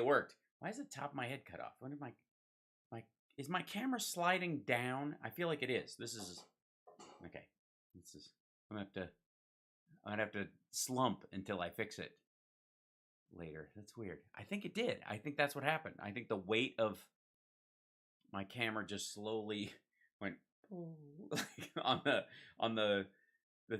it worked. Why is the top of my head cut off? When did is my camera sliding down? I feel like it is. This is okay. This is I'm gonna have to slump until I fix it later. That's weird. I think it did. I think that's what happened. I think the weight of my camera just slowly went like on the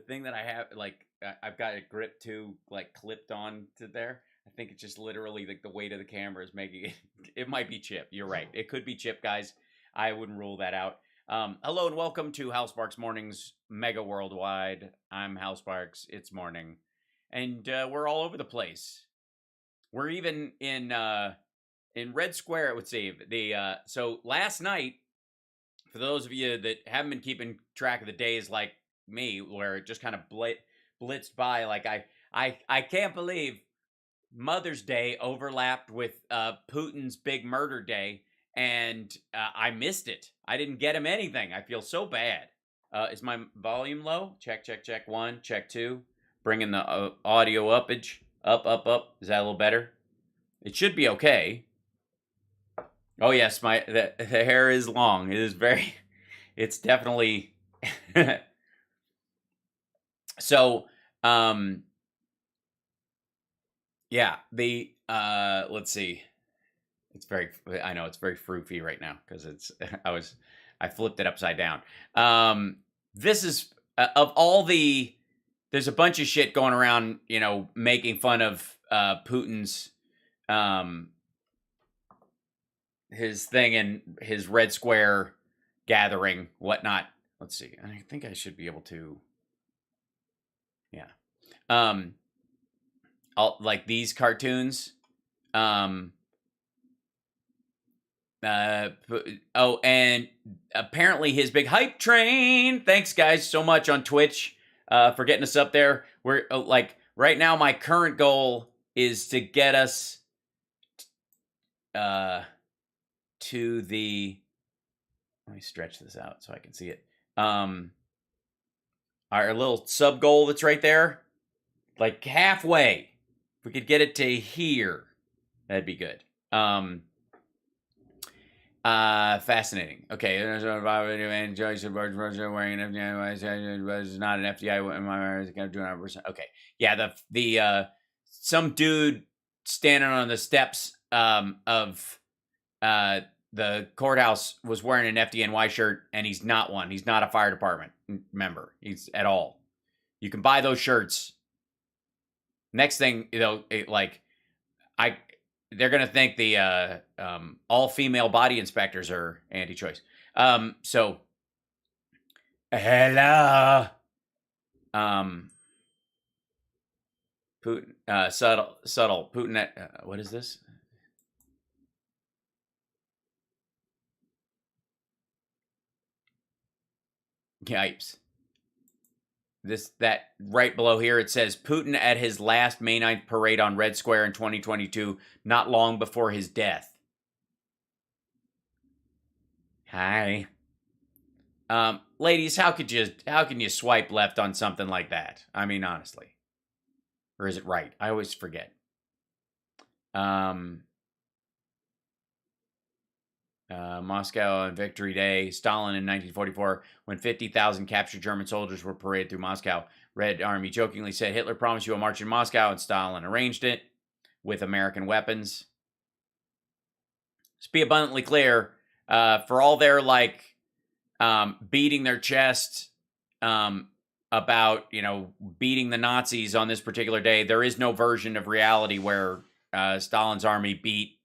thing that I have, like I've got a grip to like clipped on to there. I think it's just literally like the weight of the camera is making it. It might be chip. You're right. It could be chip, guys. I wouldn't rule that out. Hello and welcome to Hal Sparks Mornings Mega Worldwide. I'm Hal Sparks. It's morning, and we're all over the place. We're even in Red Square. It would seem so last night. For those of you that haven't been keeping track of the days like me, where it just kind of blitzed by, like I can't believe Mother's Day overlapped with Putin's big murder day, and I missed it. I didn't get him anything. I feel so bad. Is my volume low? Check, check, check. 1, check 2. Bringing the audio uppage up. Is that a little better? It should be okay. Oh yes, the hair is long. It is very. It's definitely. So, yeah, let's see. I know it's very froofy right now because I flipped it upside down. This is, of all there's a bunch of shit going around, making fun of, Putin's, his thing in his Red Square gathering, whatnot. Let's see. I think I should be able to, yeah. Like these cartoons. And apparently his big hype train. Thanks guys so much on Twitch for getting us up there. We're like right now my current goal is to get us to the, let me stretch this out so I can see it. Our little sub goal that's right there, like halfway. If we could get it to here, that'd be good. Fascinating. Okay, wearing an FDI was not an FDI. Doing 100%. Okay, yeah. The some dude standing on the steps of the courthouse was wearing an FDNY shirt, and he's not one. He's not a fire department member. He's at all. You can buy those shirts. Next thing, they're gonna think the all female body inspectors are anti-choice. So hello, Putin, subtle Putin. What is this? Yipes. That right below here, it says Putin at his last May 9th parade on Red Square in 2022, not long before his death. Hi. Ladies, how can you swipe left on something like that? I mean, honestly. Or is it right? I always forget. Moscow on Victory Day, Stalin in 1944, when 50,000 captured German soldiers were paraded through Moscow. Red Army jokingly said, Hitler promised you a march in Moscow, and Stalin arranged it with American weapons. Let's be abundantly clear, for all their, beating their chest about, beating the Nazis on this particular day, there is no version of reality where Stalin's army beat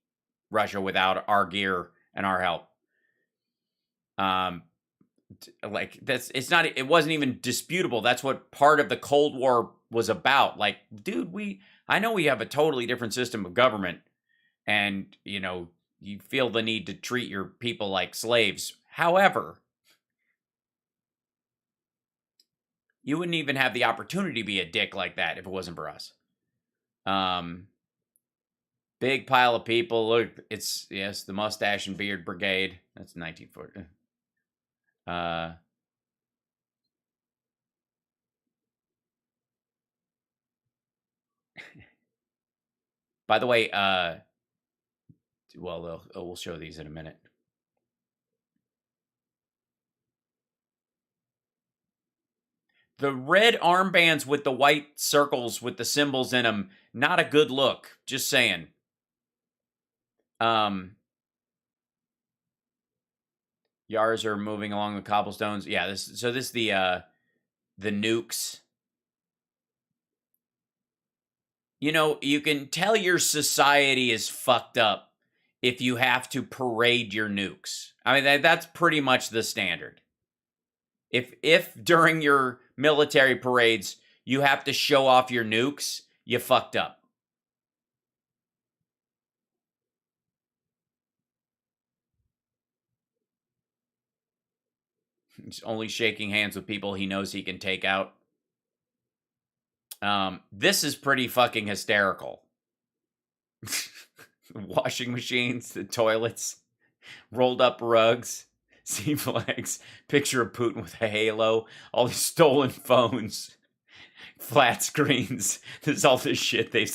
Russia without our gear and our help. It wasn't even disputable. That's what part of the Cold War was about. Like, dude, I know we have a totally different system of government, and you feel the need to treat your people like slaves. However, you wouldn't even have the opportunity to be a dick like that if it wasn't for us. Big pile of people. Look, it's, yes, the Mustache and Beard Brigade. That's 1940. By the way, well, we'll show these in a minute. The red armbands with the white circles with the symbols in them, not a good look. Just saying. Yars are moving along the cobblestones. Yeah, this is the nukes. You know, you can tell your society is fucked up if you have to parade your nukes. I mean, that's pretty much the standard. If during your military parades you have to show off your nukes, you fucked up. He's only shaking hands with people he knows he can take out. This is pretty fucking hysterical. Washing machines, the toilets, rolled up rugs, sea flags, picture of Putin with a halo, all these stolen phones, flat screens. This is all the shit they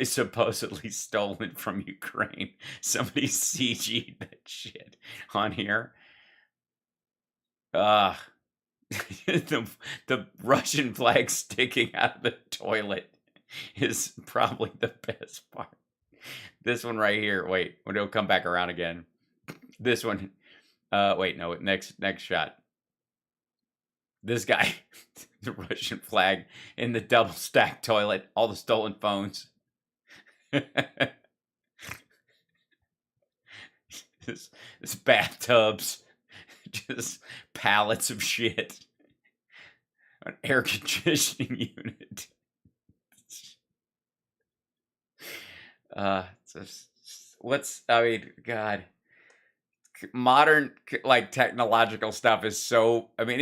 supposedly stolen from Ukraine. Somebody CG'd that shit on here. The Russian flag sticking out of the toilet is probably the best part. This one right here. Wait, it'll come back around again. This one. Wait, no. Next shot. This guy, the Russian flag in the double stacked toilet. All the stolen phones. This bathtubs. Just pallets of shit. An air conditioning unit. God. Modern, like, technological stuff is so, I mean,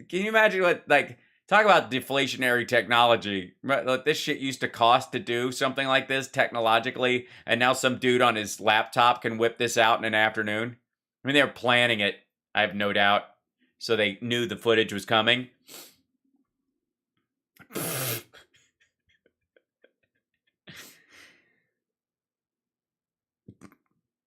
can you imagine what, like, talk about deflationary technology. This shit used to cost to do something like this technologically, and now some dude on his laptop can whip this out in an afternoon. I mean, they were planning it, I have no doubt, so they knew the footage was coming.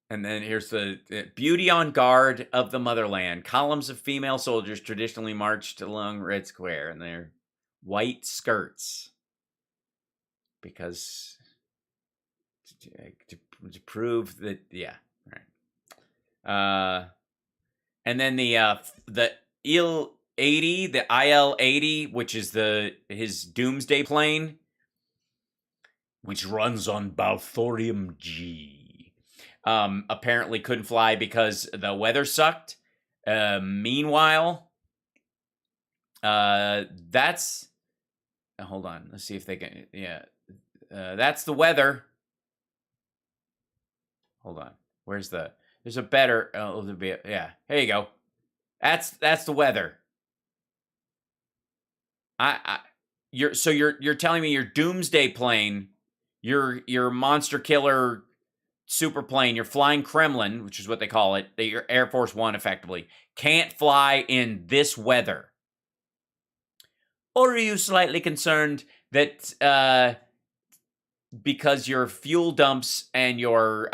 And then here's the beauty on guard of the motherland. Columns of female soldiers traditionally marched along Red Square in their white skirts. Because to prove that, yeah. Right. And then the IL-80, the IL-80, which is his doomsday plane, which runs on Balthorium G. Apparently couldn't fly because the weather sucked. Meanwhile, that's... hold on. Let's see if they can... Yeah. That's the weather. Hold on. Where's the... There's a better... yeah. Here you go. That's the weather. You're telling me your doomsday plane, your monster killer... super plane, your flying Kremlin, which is what they call it, your Air Force One effectively, can't fly in this weather? Or are you slightly concerned that because your fuel dumps and your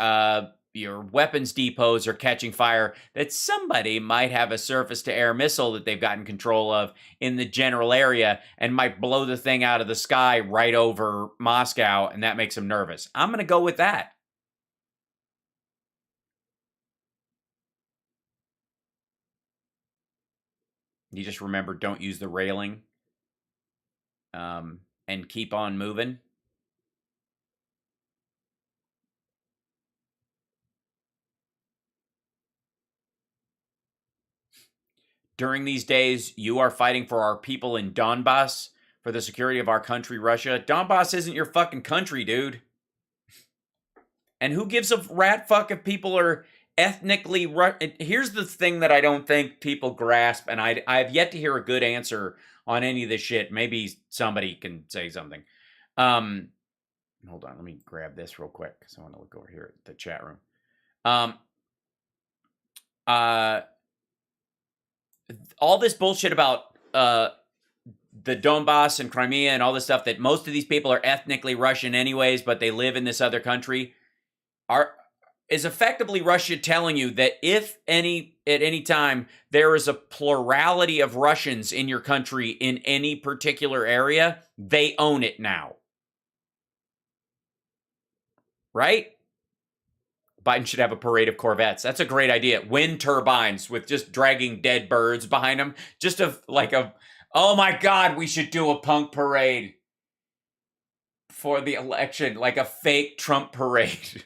weapons depots are catching fire, that somebody might have a surface-to-air missile that they've gotten control of in the general area and might blow the thing out of the sky right over Moscow, and that makes them nervous? I'm going to go with that. You just remember, don't use the railing, and keep on moving. During these days, you are fighting for our people in Donbass, for the security of our country, Russia. Donbass isn't your fucking country, dude. And who gives a rat fuck if people are ethnically... Here's the thing that I don't think people grasp, and I've yet to hear a good answer on any of this shit. Maybe somebody can say something. Hold on, let me grab this real quick, because I want to look over here at the chat room. All this bullshit about the Donbass and Crimea and all this stuff, that most of these people are ethnically Russian anyways, but they live in this other country. is effectively Russia telling you that if at any time there is a plurality of Russians in your country in any particular area, they own it now. Right? Biden should have a parade of Corvettes. That's a great idea. Wind turbines with just dragging dead birds behind them. Just oh my God, we should do a punk parade for the election, like a fake Trump parade.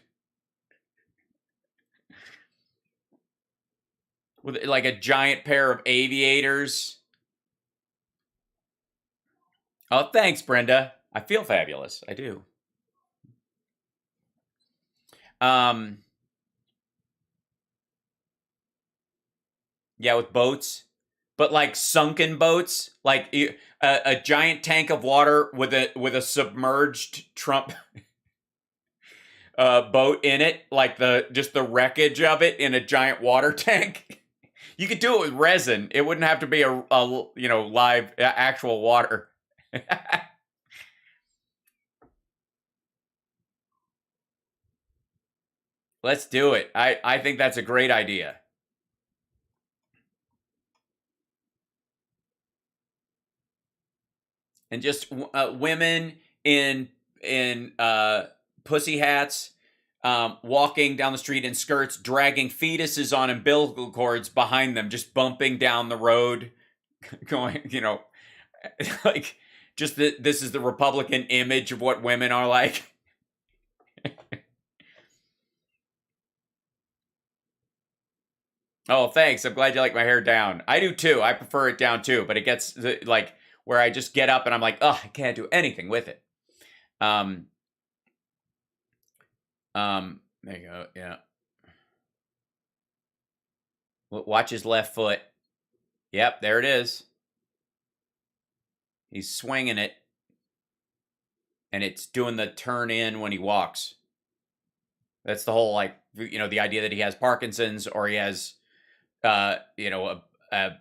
With like a giant pair of aviators. Oh, thanks, Brenda. I feel fabulous. I do. Yeah, with boats, but like sunken boats, like a giant tank of water with a submerged Trump boat in it, like just the wreckage of it in a giant water tank. You could do it with resin. It wouldn't have to be a live actual water. Let's do it. I think that's a great idea. And just women in pussy hats, walking down the street in skirts, dragging fetuses on umbilical cords behind them, just bumping down the road, going, like, just this is the Republican image of what women are like. Oh, thanks. I'm glad you like my hair down. I do too. I prefer it down too, but it gets like where I just get up and I'm like, oh, I can't do anything with it. There you go. Yeah. Watch his left foot. Yep, there it is. He's swinging it. And it's doing the turn in when he walks. That's the whole, the idea that he has Parkinson's or he has, a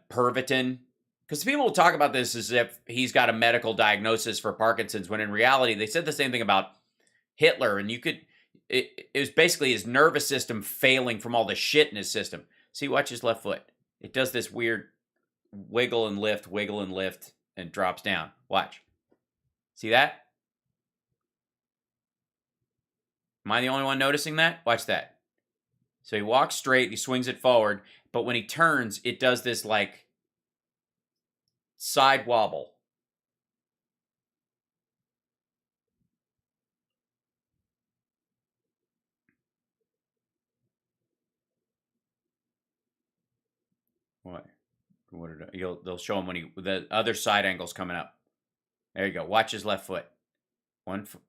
Pervitin. Because people will talk about this as if he's got a medical diagnosis for Parkinson's, when in reality, they said the same thing about Hitler. And it was basically his nervous system failing from all the shit in his system. See, watch his left foot. It does this weird wiggle and lift, and drops down. Watch. See that? Am I the only one noticing that? Watch that. So he walks straight, he swings it forward, but when he turns, it does this like side wobble. What? They'll show him when the other side angle's coming up. There you go. Watch his left foot.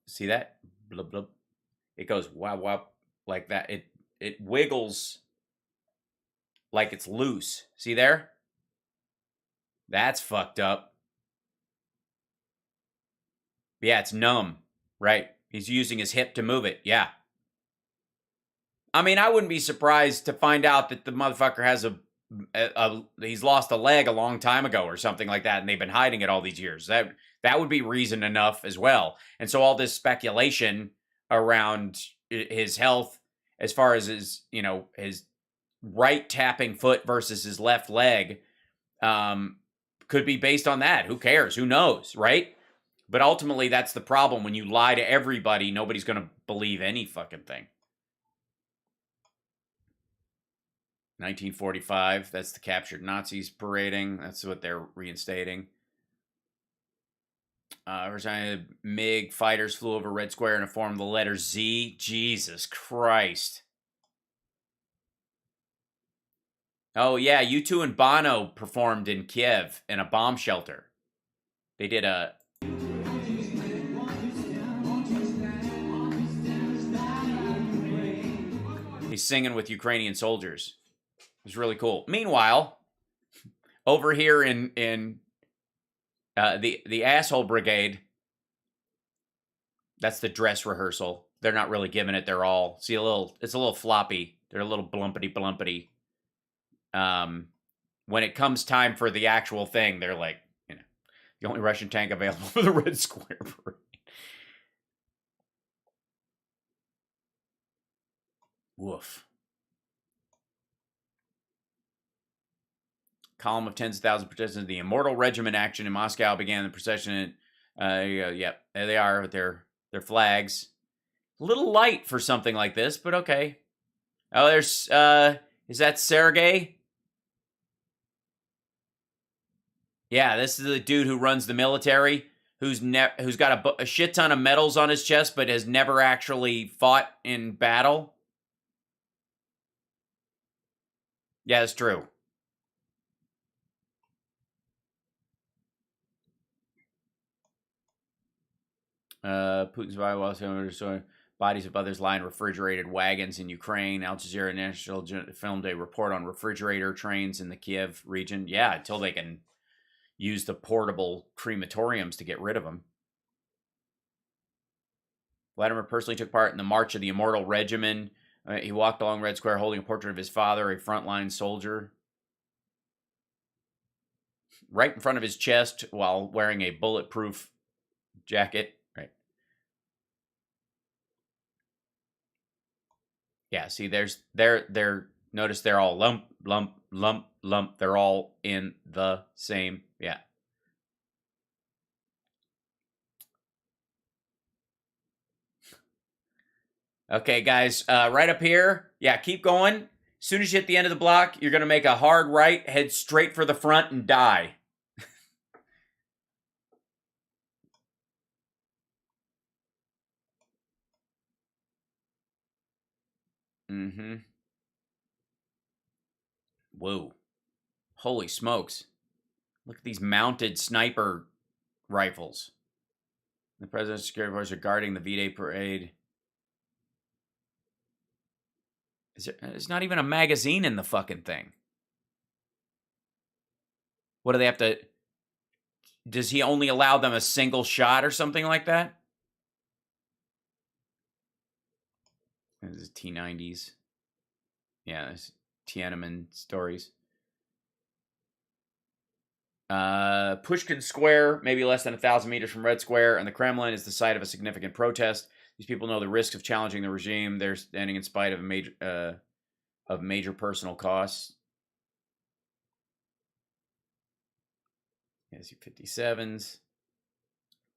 See that? Blub blub. It goes wow wow like that. It wiggles like it's loose. See there? That's fucked up. Yeah, it's numb. Right. He's using his hip to move it. Yeah. I mean, I wouldn't be surprised to find out that the motherfucker has he's lost a leg a long time ago or something like that, and they've been hiding it all these years. That would be reason enough as well. And so all this speculation around his health, as far as his right tapping foot versus his left leg, could be based on that. Who cares? Who knows, right? But ultimately, that's the problem. When you lie to everybody, nobody's going to believe any fucking thing. 1945, that's the captured Nazis parading. That's what they're reinstating. MiG fighters flew over Red Square and formed the letter Z. Jesus Christ. Oh, yeah, U2 and Bono performed in Kiev in a bomb shelter. They did a... He's singing with Ukrainian soldiers. It was really cool. Meanwhile, over here in the asshole brigade, that's the dress rehearsal. They're not really giving it their all. See, it's a little floppy. They're a little blumpity. When it comes time for the actual thing, they're like, the only Russian tank available for the Red Square parade. Woof. Column of tens of thousands of participants in the Immortal Regiment action in Moscow began the procession. Yep, there they are with their flags. A little light for something like this, but okay. Oh, there's, is that Sergey? Yeah, this is the dude who runs the military, who's got a shit ton of medals on his chest, but has never actually fought in battle. Yeah, that's true. Putin's survivor bodies of others lie in refrigerated wagons in Ukraine. Al Jazeera National filmed a report on refrigerator trains in the Kiev region. Yeah, until they can use the portable crematoriums to get rid of them. Vladimir personally took part in the March of the Immortal Regiment. He walked along Red Square holding a portrait of his father, a frontline soldier, right in front of his chest while wearing a bulletproof jacket. Right. Yeah, see, notice they're all lump, lump, lump, lump. They're all in the same, yeah. Okay, guys, right up here. Yeah, keep going. As soon as you hit the end of the block, you're going to make a hard right, head straight for the front, and die. Mm-hmm. Whoa. Holy smokes. Look at these mounted sniper rifles. The president's security forces are guarding the V-Day parade. There's not even a magazine in the fucking thing. What do they have to... Does he only allow them a single shot or something like that? This is T90s. Yeah, there's Tiananmen stories. Pushkin Square, maybe less than 1,000 meters from Red Square, and the Kremlin is the site of a significant protest. These people know the risks of challenging the regime. They're standing in spite of major personal costs. Yes, 57s.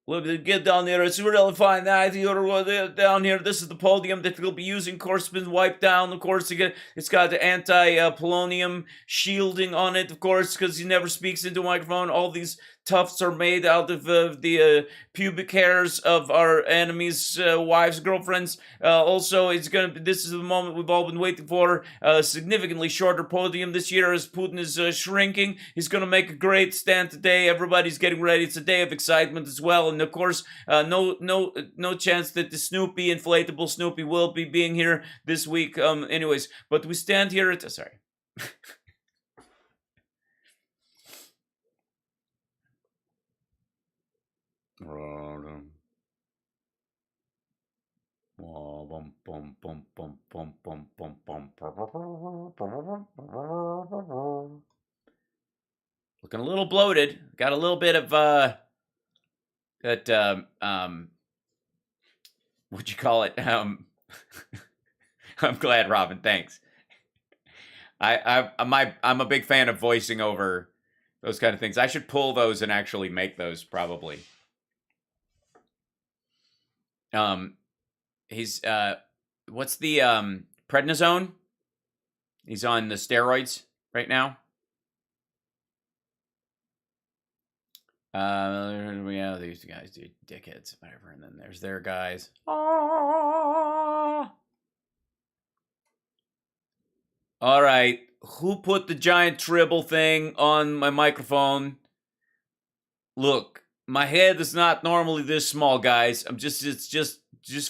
Look, get down here. It's a really fine night. You're down here. This is the podium that we'll be using. Of course, it's been wiped down. Of course, it's got the anti-polonium shielding on it, of course, because he never speaks into a microphone. All these tufts are made out of the pubic hairs of our enemies' wives, girlfriends. Also, this is the moment we've all been waiting for. A significantly shorter podium this year as Putin is shrinking. He's going to make a great stand today. Everybody's getting ready. It's a day of excitement as well. And of course, no chance that the Snoopy, inflatable Snoopy, will be being here this week. Anyways, but we stand here at... Sorry. Looking a little bloated. Got a little bit of what'd you call it? I'm glad, Robin. Thanks. I'm a big fan of voicing over those kind of things. I should pull those and actually make those probably. He's what's the prednisone? He's on the steroids right now. Yeah, these guys do dickheads, whatever, and then there's their guys. All right, who put the giant tribble thing on my microphone? Look, my head is not normally this small, guys. It's just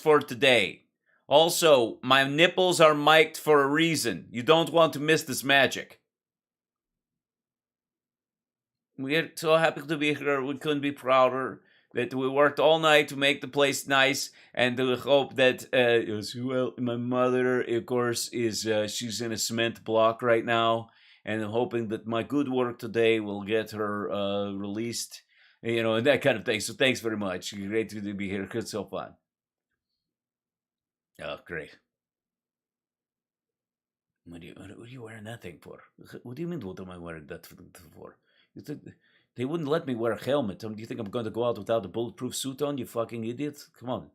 for today. Also, my nipples are mic'd for a reason. You don't want to miss this magic. We're so happy to be here. We couldn't be prouder that we worked all night to make the place nice, and we hope that well, my mother, of course, is she's in a cement block right now, and I'm hoping that my good work today will get her released, and that kind of thing. So thanks very much. Great to be here. It's so fun. Oh, great. What are you wearing that thing for? What do you mean, what am I wearing that for? You think they wouldn't let me wear a helmet? Do you think I'm going to go out without a bulletproof suit on, you fucking idiot? Come on.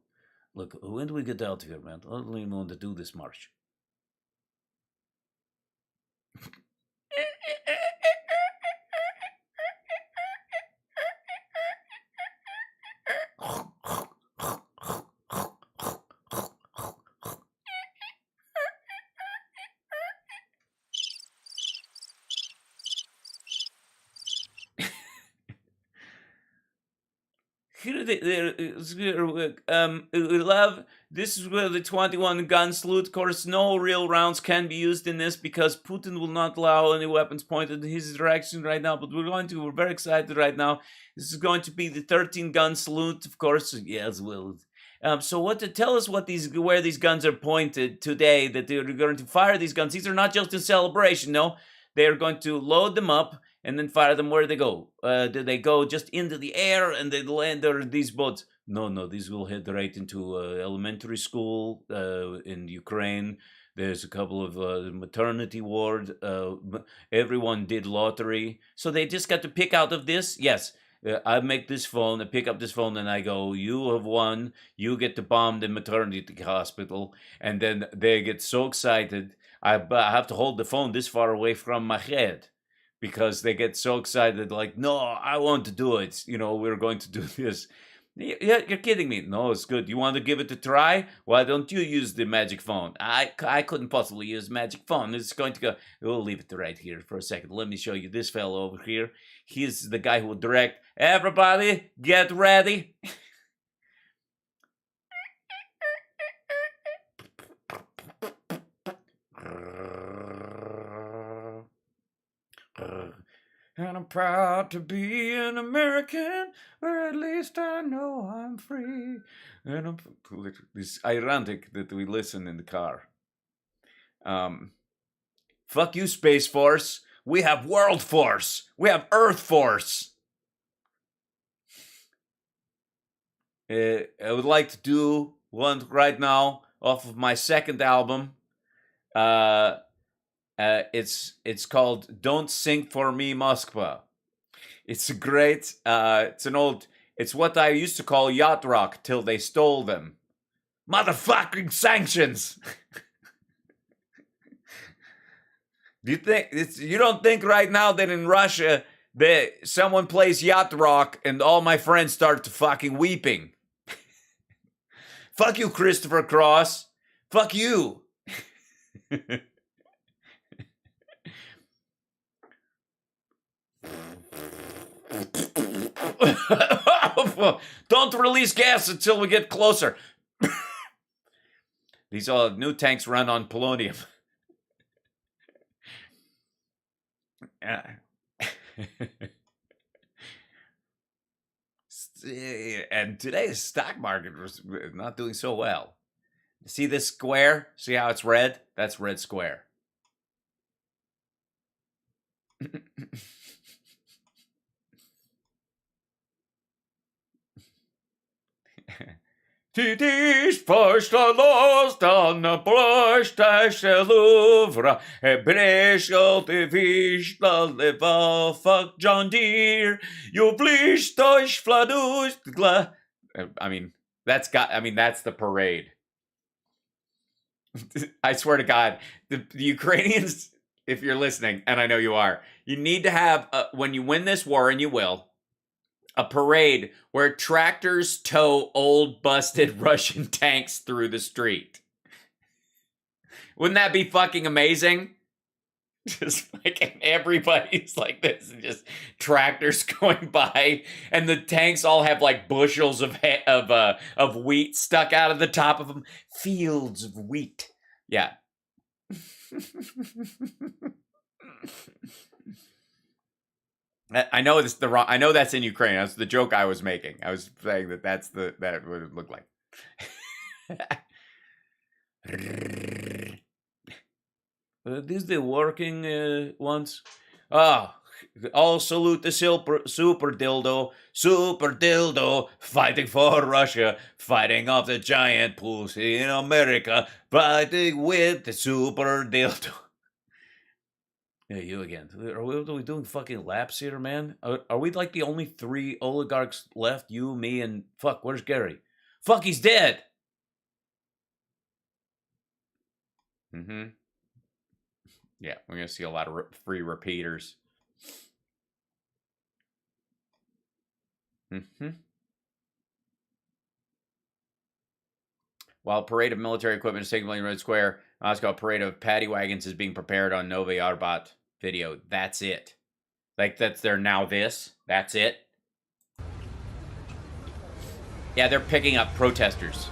Look, when do we get out of here, man? I don't even want to do this march. This is where the 21 gun salute. Of course, no real rounds can be used in this because Putin will not allow any weapons pointed in his direction right now. But we're very excited right now. This is going to be the 13 gun salute, of course. Yes, well. So tell us where these guns are pointed today, that they're going to fire these guns. These are not just in celebration, no. They are going to load them up and then fire them. Where do they go? Do they go just into the air and they land, or these boats? No, these will head right into elementary school in Ukraine. There's a couple of maternity ward. Everyone did lottery. So they just got to pick out of this. Yes, I make this phone, I pick up this phone, and I go, you have won. You get to bomb the maternity hospital. And then they get so excited. I have to hold the phone this far away from my head because they get so excited, like, no, I want to do it. We're going to do this. Yeah, you're kidding me. No, it's good. You want to give it a try? Why don't you use the magic phone? I couldn't possibly use magic phone. It's going to go. We'll leave it right here for a second. Let me show you this fellow over here. He's the guy who will direct. Everybody, get ready. And I'm proud to be an American, or at least I know I'm free. And it's ironic that we listen in the car. Fuck you, Space Force. We have World Force. We have Earth Force. I would like to do one right now off of my second album. It's called "Don't Sing for Me, Moskva." It's a great. It's what I used to call yacht rock till they stole them. Motherfucking sanctions. You don't think right now that in Russia someone plays yacht rock and all my friends start to fucking weeping? Fuck you, Christopher Cross. Fuck you. Don't release gas until we get closer. These new tanks run on polonium. And today's stock market was not doing so well. See this square? See how it's red? That's red square. Titi's lost on the blush Louvre, Breschel de Vish Leva, fuck John Deere, you blish Tosh Fladus. That's the parade. I swear to God, the Ukrainians, if you're listening, and I know you are, you need to have, when you win this war, and you will, a parade where tractors tow old busted Russian tanks through the street. Wouldn't that be fucking amazing? Just like everybody's like this, and just tractors going by, and the tanks all have like bushels of wheat stuck out of the top of them. Fields of wheat. Yeah. I know this I know that's in Ukraine. That's the joke I was making. I was saying that what it looked like. These the working ones. All salute the super dildo, fighting for Russia, fighting off the giant pussy in America, fighting with the super dildo. Yeah, you again. Are we doing fucking laps here, man? Are we like the only 3 oligarchs left? You, me, and fuck, where's Gary? Fuck, he's dead! Mm-hmm. Yeah, we're gonna see a lot of free repeaters. Mm-hmm. While a parade of military equipment is taking place in Red Square, Moscow, a parade of paddy wagons is being prepared on Novy Arbat video. That's it. Like, they're now this. That's it. Yeah, they're picking up protesters.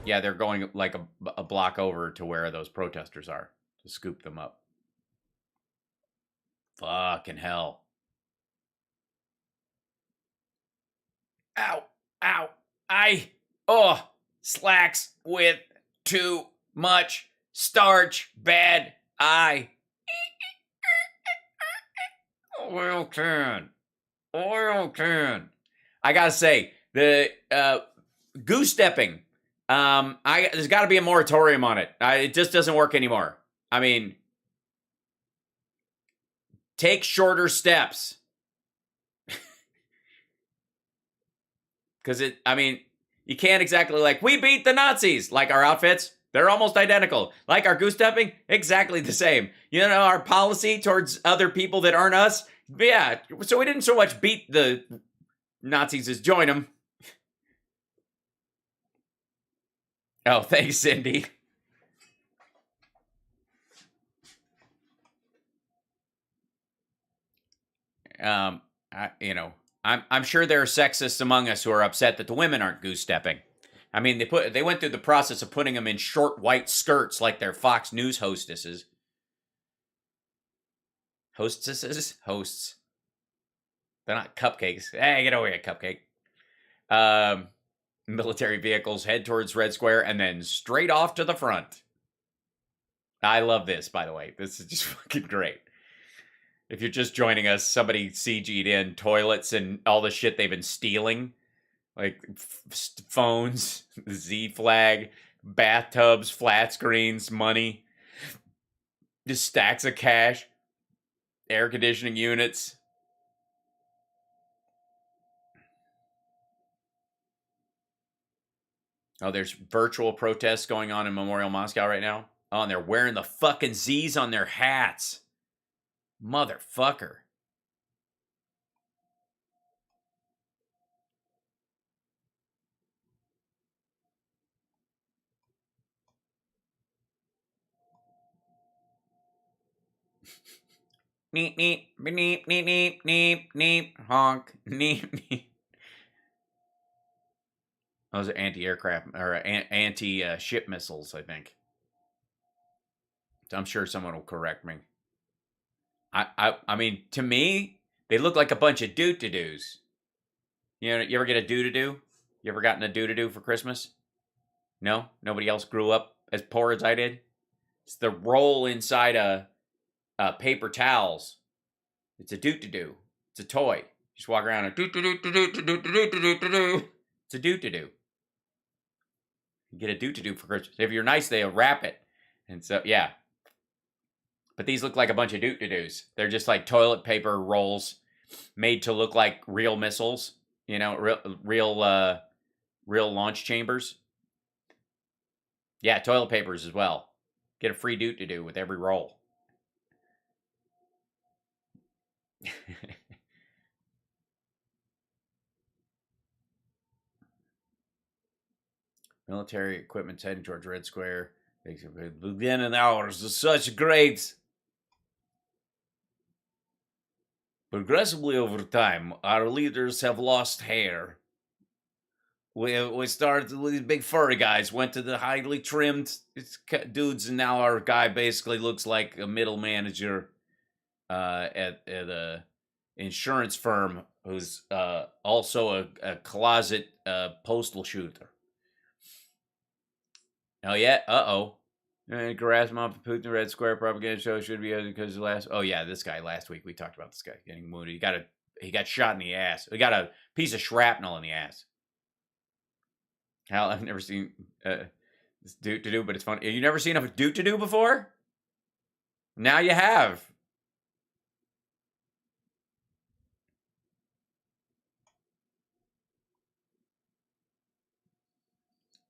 Yeah, they're going like a block over to where those protesters are to scoop them up. Fucking hell. Ow. Ow. Slacks with too much starch. Bad eye. Oil can. I gotta say, the goose stepping. There's got to be a moratorium on it. It just doesn't work anymore. I mean, take shorter steps. Because you can't exactly we beat the Nazis. Like our outfits, they're almost identical. Like our goose stepping, exactly the same. Our policy towards other people that aren't us, yeah. So we didn't so much beat the Nazis as join them. Oh, thanks, Cindy. I'm sure there are sexists among us who are upset that the women aren't goose stepping. I mean, they went through the process of putting them in short white skirts like they're Fox News hostesses. Hosts. They're not cupcakes. Hey, get over here, cupcake. Military vehicles head towards Red Square and then straight off to the front. I love this, by the way. This is just fucking great. If you're just joining us, somebody CG'd in toilets and all the shit they've been stealing. Like phones, Z flag, bathtubs, flat screens, money. Just stacks of cash. Air conditioning units. Oh, there's virtual protests going on in Memorial Moscow right now. Oh, and they're wearing the fucking Z's on their hats. Motherfucker. Neep, neep, neep, neep, neep, neep, neep, honk, neep, neep. Those are anti-aircraft or anti-ship missiles, I think. I'm sure someone will correct me. I mean, to me, they look like a bunch of doo-to-doos. You ever get a doo-to-doo? You ever gotten a doo-to-doo for Christmas? No? Nobody else grew up as poor as I did? It's the roll inside a paper towels. It's a doo-to-doo. It's a toy. You just walk around and doo-to-doo-to-doo-to-doo-to-doo-to-doo. It's a doo-to-doo. You get a doo-to-doo for Christmas. If you're nice, they'll wrap it. And so, yeah. But these look like a bunch of doo-to-doos. They're just like toilet paper rolls made to look like real missiles. Real launch chambers. Yeah, toilet papers as well. Get a free doo-to-doo with every roll. Military equipment heading towards Red Square. Beginning hours of such great. Progressively over time, our leaders have lost hair. We started with these big furry guys, went to the highly trimmed dudes, and now our guy basically looks like a middle manager at a insurance firm who's also a closet postal shooter. Oh, yeah? Uh-oh. Gerasimov, Putin, Red Square propaganda show should be because last... Oh, yeah, this guy. Last week we talked about this guy getting wounded. He got shot in the ass. He got a piece of shrapnel in the ass. Hell, I've never seen... It's do, but it's funny. You never seen a do before? Now you have.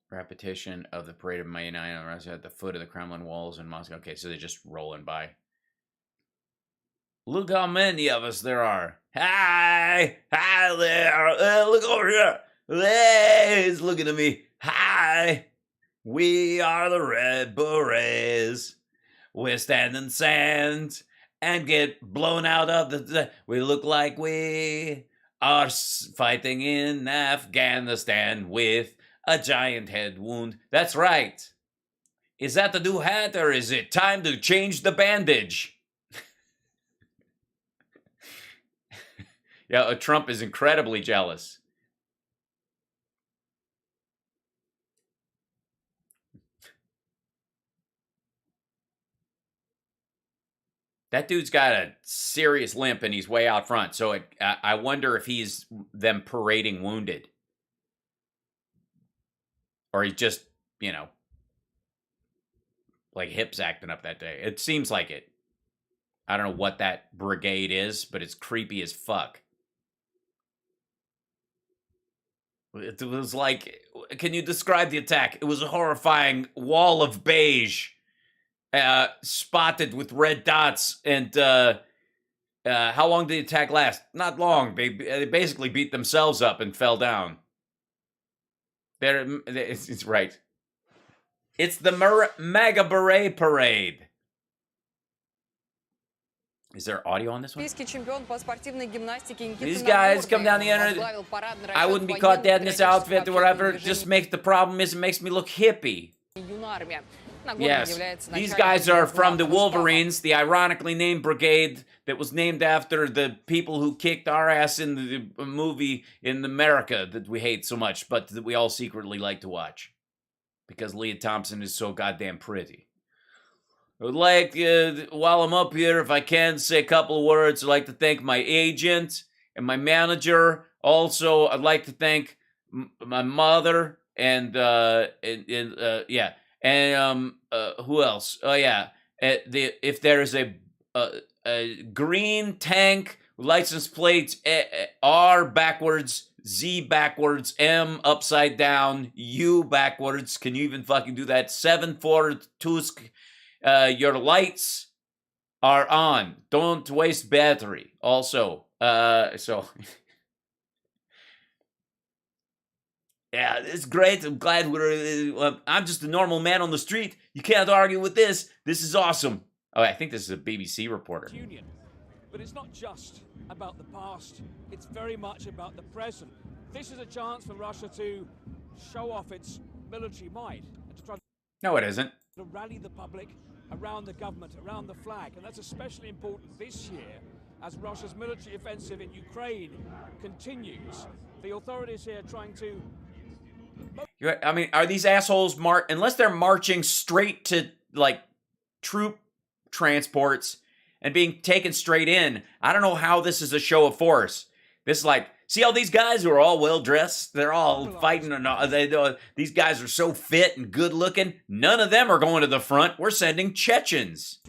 Repetition of the parade of May 9 at the foot of the Kremlin walls in Moscow. Okay, so they're just rolling by. Look how many of us there are. Hi there. Look over here. Hey, he's looking at me. Hi. We are the Red Berets. We stand in sand and get blown out of the... We look like we are fighting in Afghanistan with a giant head wound. That's right. Is that the new hat, or is it time to change the bandage? Yeah, Trump is incredibly jealous. That dude's got a serious limp and he's way out front. So I wonder if he's them parading wounded. Or he's just, you know, like hips acting up that day. It seems like it. I don't know what that brigade is, but it's creepy as fuck. It was like, can you describe the attack? It was a horrifying wall of beige. Spotted with red dots, and how long did the attack last? Not long. They basically beat themselves up and fell down. It's right. It's the Mega Beret Parade. Is there audio on this one? These guys come down the internet. I wouldn't be caught dead in this outfit or whatever. It just makes the problem is it makes me look hippie. Yes, these guys are from the Wolverines, the ironically named brigade that was named after the people who kicked our ass in the movie in America that we hate so much, but that we all secretly like to watch. Because Leah Thompson is so goddamn pretty. I would like, while I'm up here, if I can, say a couple of words. I'd like to thank my agent and my manager. Also, I'd like to thank my mother and yeah. And who else? Oh yeah, if there is a green tank license plates R backwards, Z backwards, M upside down, U backwards. Can you even fucking do that? 7-4 Tusk. Your lights are on. Don't waste battery. Also, so. Yeah, it's great. I'm glad I'm just a normal man on the street. You can't argue with this. This is awesome. Oh, I think this is a BBC reporter. Union. But it's not just about the past. It's very much about the present. This is a chance for Russia to show off its military might and to try No, it isn't. to rally the public around the government, around the flag. And that's especially important this year as Russia's military offensive in Ukraine continues. The authorities here trying to... I mean, are these assholes unless they're marching straight to, like, troop transports and being taken straight in, I don't know how this is a show of force. This is like, see all these guys who are all well-dressed? They're all fighting. These guys are so fit and good-looking. None of them are going to the front. We're sending Chechens.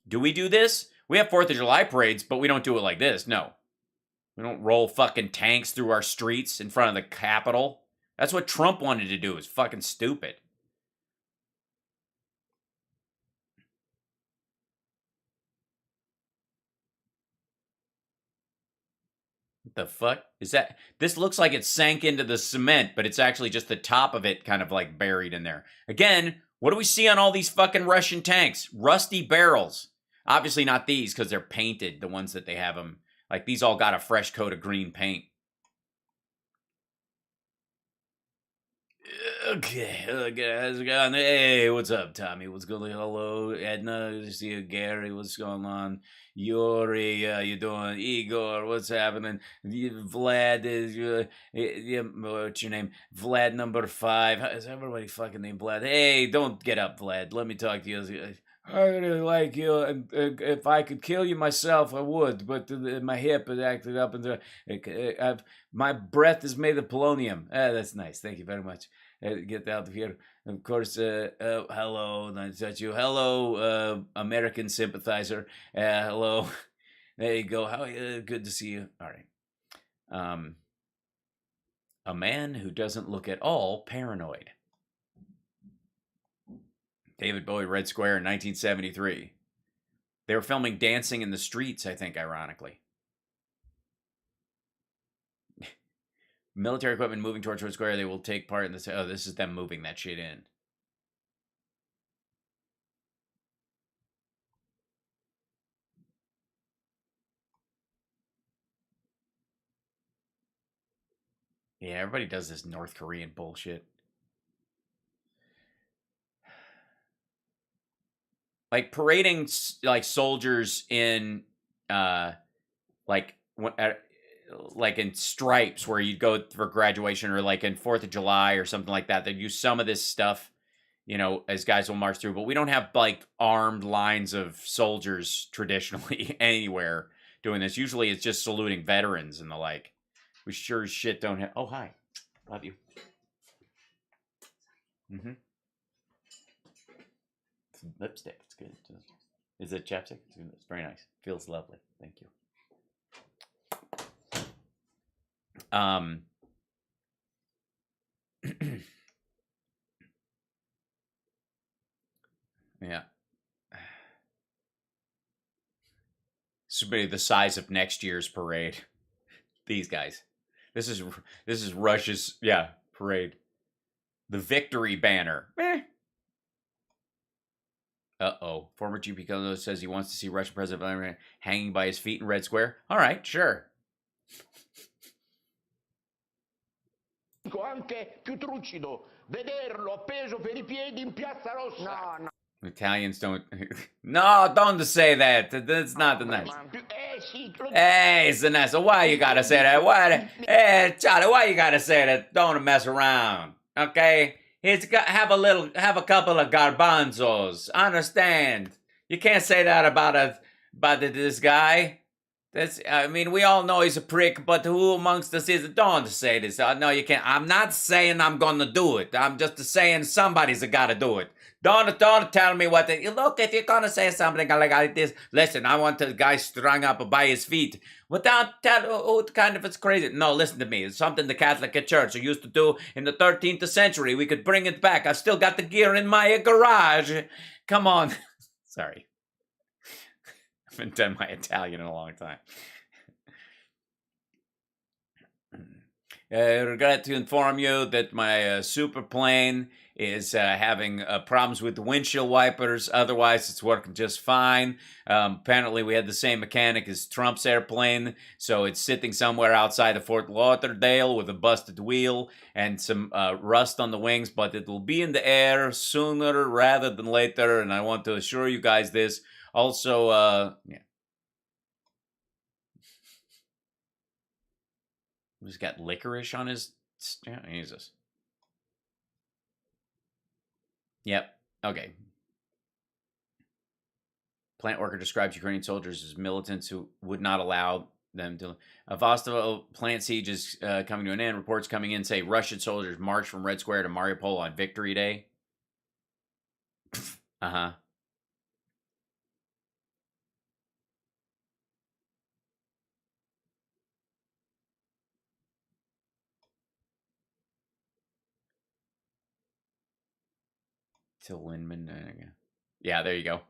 Do we do this? We have 4th of July parades, but we don't do it like this. No. We don't roll fucking tanks through our streets in front of the Capitol. That's what Trump wanted to do. It's fucking stupid. What the fuck? Is that... This looks like it sank into the cement, but it's actually just the top of it kind of like buried in there. Again, what do we see on all these fucking Russian tanks? Rusty barrels. Obviously not these because they're painted, the ones that they have them. Like, these all got a fresh coat of green paint. Okay, how's it going? Hey, what's up, Tommy? What's going on? Hello, Edna. Good to see you, Gary. What's going on? Yuri, you doing? Igor, what's happening? Vlad is, what's your name? Vlad number 5. Is everybody fucking named Vlad? Hey, don't get up, Vlad. Let me talk to you. I really like you, and if I could kill you myself, I would. But my hip had acted up, and my breath is made of polonium. That's nice. Thank you very much. Get out of here. Of course, hello, nice to touch you. Hello, American sympathizer. Hello. There you go. How good to see you. All right. A man who doesn't look at all paranoid. David Bowie, Red Square in 1973. They were filming Dancing in the Streets, I think, ironically. Military equipment moving towards Red Square. They will take part in this. Oh, this is them moving that shit in. Yeah, everybody does this North Korean bullshit. Like parading like soldiers in like in stripes where you'd go for graduation, or like in 4th of July or something like that. They'd use some of this stuff, you know, as guys will march through, but we don't have like armed lines of soldiers traditionally anywhere doing this. Usually it's just saluting veterans and the like. We sure as shit don't have. Oh, hi. Love you. Mm-hmm. Lipstick. It's good. Is it chapstick? It's very nice. Feels lovely. Thank you. Yeah. This will be the size of next year's parade. These guys. This is Russia's parade. The victory banner. Uh-oh. Former GP Colonel says he wants to see Russian President Vladimir hanging by his feet in Red Square. All right, sure. Anche più trucido vederlo appeso per I piedi in Piazza Rossa. No. Italians don't. No, don't say that. That's not the nice. Hey, it's the nice. Why you gotta say that? Why? Hey, Charlie, why you gotta say that? Don't mess around, okay? Have a couple of garbanzos. Understand? You can't say that about this guy. I mean, we all know he's a prick, but who amongst us is? Don't say this. No, you can't. I'm not saying I'm gonna do it. I'm just saying somebody's gotta do it. Don't tell me what to... Look, if you're gonna say something like this, listen, I want the guy strung up by his feet. Without kind of it's crazy. No, listen to me. It's something the Catholic Church used to do in the 13th century. We could bring it back. I've still got the gear in my garage. Come on. Sorry. I haven't done my Italian in a long time. I regret to inform you that my super plane is having problems with the windshield wipers. Otherwise, it's working just fine. Apparently, we had the same mechanic as Trump's airplane, so it's sitting somewhere outside of Fort Lauderdale with a busted wheel and some rust on the wings, but it will be in the air sooner rather than later, and I want to assure you guys this. Also, He's got licorice on his... Jesus. Yep. Okay. Plant worker describes Ukrainian soldiers as militants who would not allow them to... Vostok plant siege is coming to an end. Reports coming in say Russian soldiers marched from Red Square to Mariupol on Victory Day. Uh-huh. Till Lindman. Yeah, there you go.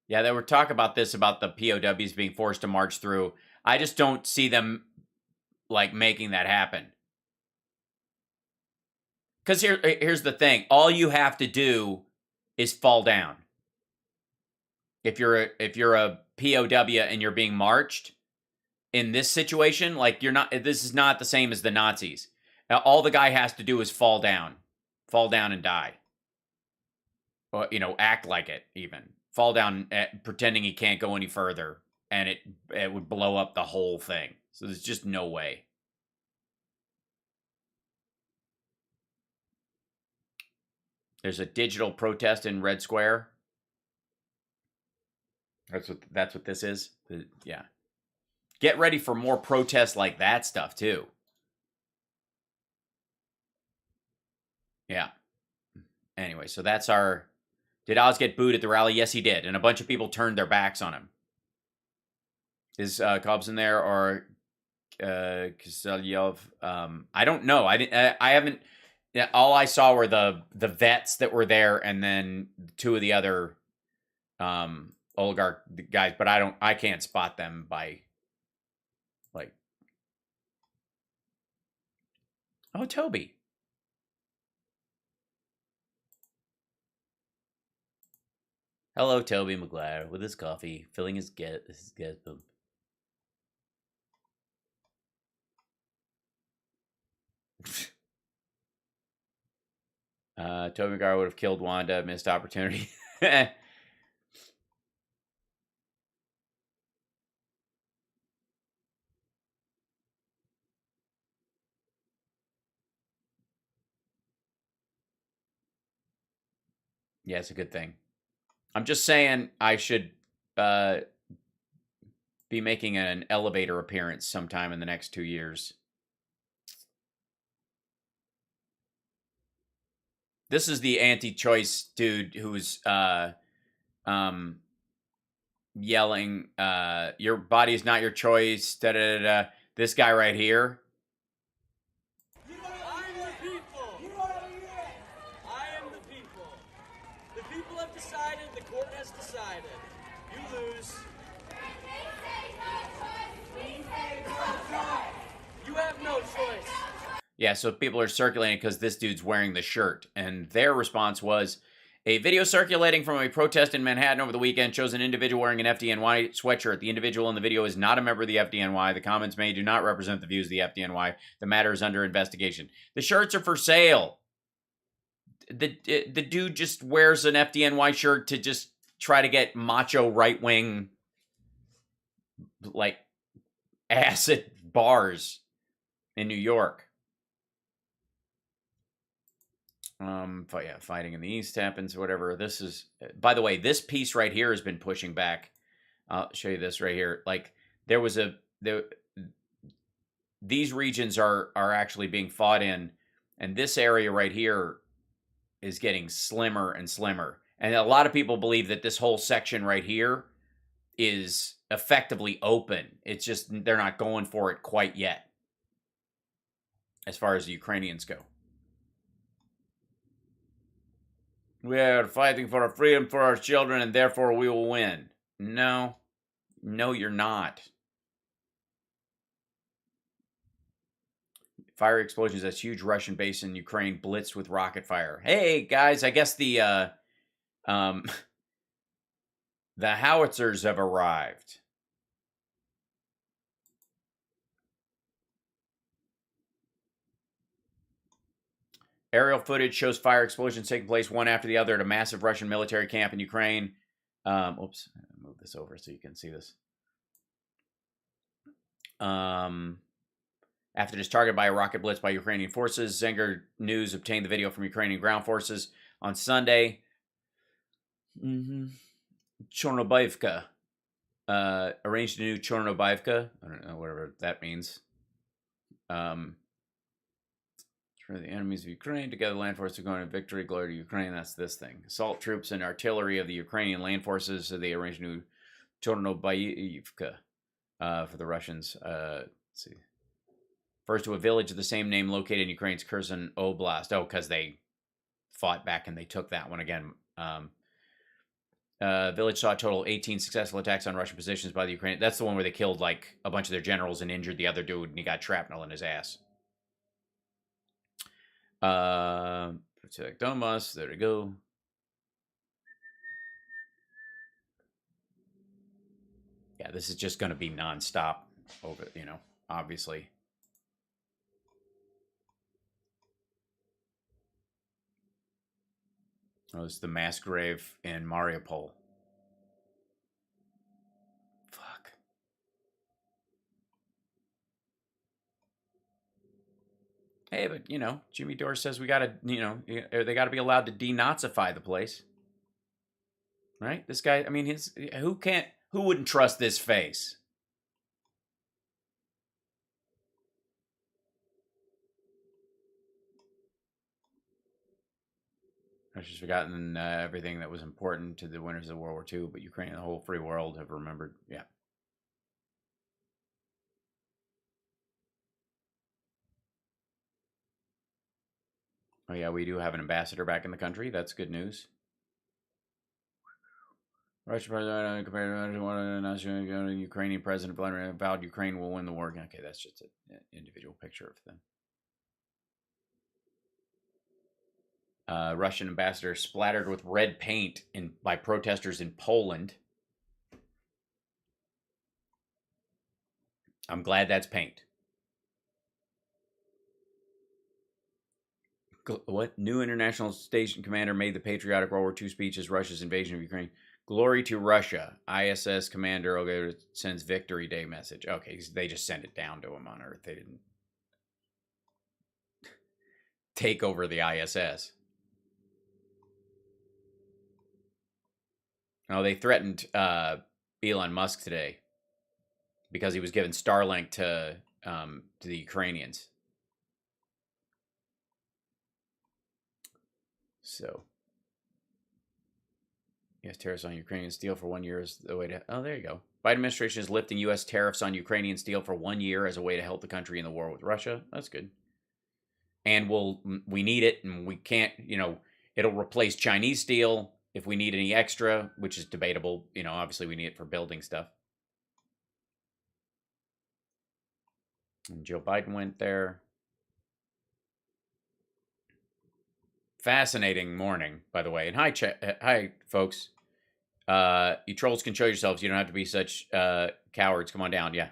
Yeah, they were talking about this, about the POWs being forced to march through. I just don't see them, like, making that happen. Because here's the thing. All you have to do is fall down. If you're a POW and you're being marched, in this situation, like, this is not the same as the Nazis. All the guy has to do is fall down and die. Or, act like it, even. Fall down, pretending he can't go any further, and it would blow up the whole thing. So there's just no way. There's a digital protest in Red Square. That's what this is. Yeah. Get ready for more protests like that stuff too. Yeah. Anyway, so that's our... Did Oz get booed at the rally? Yes, he did. And a bunch of people turned their backs on him. Is Cobbs in there or Kiselyov? I don't know. I haven't... Yeah, all I saw were the vets that were there and then two of the other oligarch guys, but I can't spot them by like... Oh, Toby. Hello, Toby McGuire, with his coffee, filling his gas pump. Toby McGuire would have killed Wanda, missed opportunity. Yeah, it's a good thing. I'm just saying I should be making an elevator appearance sometime in the next 2 years. This is the anti-choice dude who's yelling, your body is not your choice, da-da-da-da. This guy right here. I'm the people. I am the people. The people have decided, the court has decided. You lose. You have no choice. Yeah, so people are circulating because this dude's wearing the shirt. And their response was, a video circulating from a protest in Manhattan over the weekend shows an individual wearing an FDNY sweatshirt. The individual in the video is not a member of the FDNY. The comments made do not represent the views of the FDNY. The matter is under investigation. The shirts are for sale. The dude just wears an FDNY shirt to just try to get macho right-wing, like, acid bars in New York. But yeah, fighting in the East happens, whatever. This is, by the way, this piece right here has been pushing back. I'll show you this right here. Like, these regions are actually being fought in, and this area right here is getting slimmer and slimmer. And a lot of people believe that this whole section right here is effectively open. It's just they're not going for it quite yet, as far as the Ukrainians go. We are fighting for our freedom for our children, and therefore we will win. No. No, you're not. Fire explosions at huge Russian base in Ukraine blitzed with rocket fire. Hey, guys, I guess the howitzers have arrived. Aerial footage shows fire explosions taking place one after the other at a massive Russian military camp in Ukraine. Oops, I'll move this over so you can see this. After it is targeted by a rocket blitz by Ukrainian forces, Zenger News obtained the video from Ukrainian ground forces on Sunday. Chornobyivka. Arranged a new Chornobyivka. I don't know, whatever that means. For the enemies of Ukraine, together land forces are going to victory, glory to Ukraine. That's this thing. Assault troops and artillery of the Ukrainian land forces. So they arranged a new Chornobyivka for the Russians. Let's see. First to a village of the same name located in Ukraine's Kherson Oblast. Oh, because they fought back and they took that one again. Village saw a total of 18 successful attacks on Russian positions by the Ukrainians. That's the one where they killed like a bunch of their generals and injured the other dude, and he got shrapnel in his ass. Protect Donbass. There we go. Yeah, this is just going to be nonstop over, obviously. Oh, it's the mass grave in Mariupol. Fuck. Hey, but you know, Jimmy Dore says we gotta, you know, they gotta be allowed to denazify the place, right? This guy, I mean, who wouldn't trust this face? Russia's forgotten everything that was important to the winners of World War II, but Ukraine and the whole free world have remembered. Yeah. Oh, yeah, we do have an ambassador back in the country. That's good news. Russian president compared to Ukrainian president Vladimir vowed Ukraine will win the war. Okay, that's just an individual picture of them. Russian ambassador splattered with red paint by protesters in Poland. I'm glad that's paint. What? New international station commander made the patriotic World War II speech as Russia's invasion of Ukraine. Glory to Russia. ISS commander sends Victory Day message. Okay, they just sent it down to him on Earth. They didn't take over the ISS. Oh, they threatened Elon Musk today because he was giving Starlink to the Ukrainians. So, U.S. tariffs on Ukrainian steel for 1 year is the way to... Oh, there you go. Biden administration is lifting U.S. tariffs on Ukrainian steel for 1 year as a way to help the country in the war with Russia. That's good. And we need it, and we can't, you know, it'll replace Chinese steel if we need any extra, which is debatable. You know, obviously we need it for building stuff. And Joe Biden went there. Fascinating morning, by the way. And hi, folks. You trolls can show yourselves. You don't have to be such cowards. Come on down. Yeah.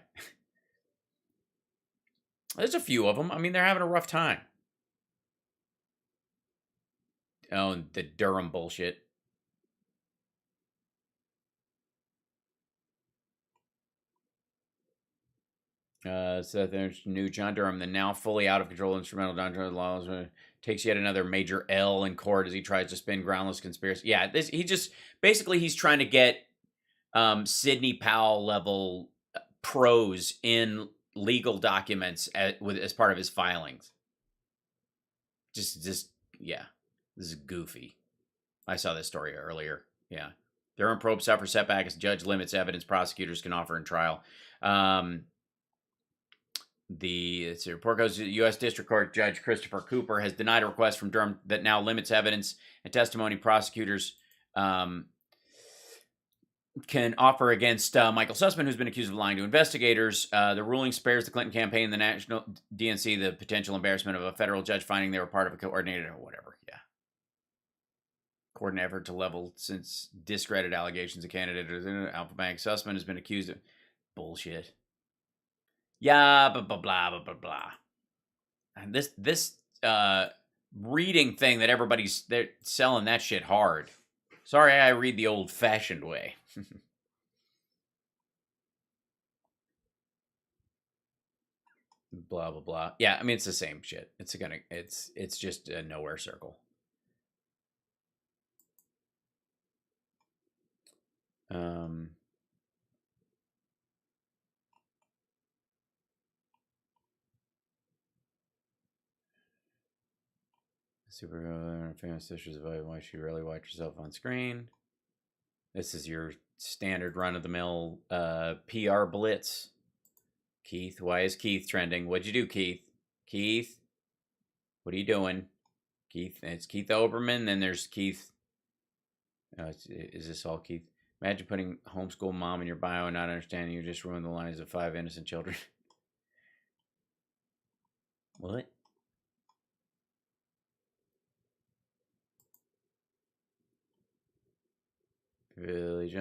There's a few of them. I mean, they're having a rough time. Oh, and the Durham bullshit. So there's new John Durham, the now fully out of control instrumental John Durham laws takes yet another major L in court as he tries to spin groundless conspiracy. Yeah, he's trying to get Sidney Powell level prose in legal documents as part of his filings. Yeah, this is goofy. I saw this story earlier. Yeah, Durham probe suffers setback as judge limits evidence prosecutors can offer in trial. The report goes to U.S. District Court Judge Christopher Cooper has denied a request from Durham that now limits evidence and testimony prosecutors can offer against Michael Sussman, who's been accused of lying to investigators. The ruling spares the Clinton campaign and the National DNC the potential embarrassment of a federal judge finding they were part of a coordinated or whatever. Yeah. Coordinated effort to level since discredited allegations of candidate Alpha Bank. Sussman has been accused of bullshit. Yeah, blah, blah, blah, blah, blah, blah. And this reading thing that they're selling that shit hard. Sorry, I read the old-fashioned way. Blah, blah, blah. Yeah, I mean, it's the same shit. It's just a nowhere circle. Super famous sisters about why she rarely watched herself on screen. This is your standard run-of-the-mill PR blitz. Keith, why is Keith trending? What'd you do, Keith? Keith, what are you doing? Keith, it's Keith Oberman. Then there's Keith. Is this all Keith? Imagine putting homeschool mom in your bio and not understanding you just ruined the lives of 5 innocent children. What? Really,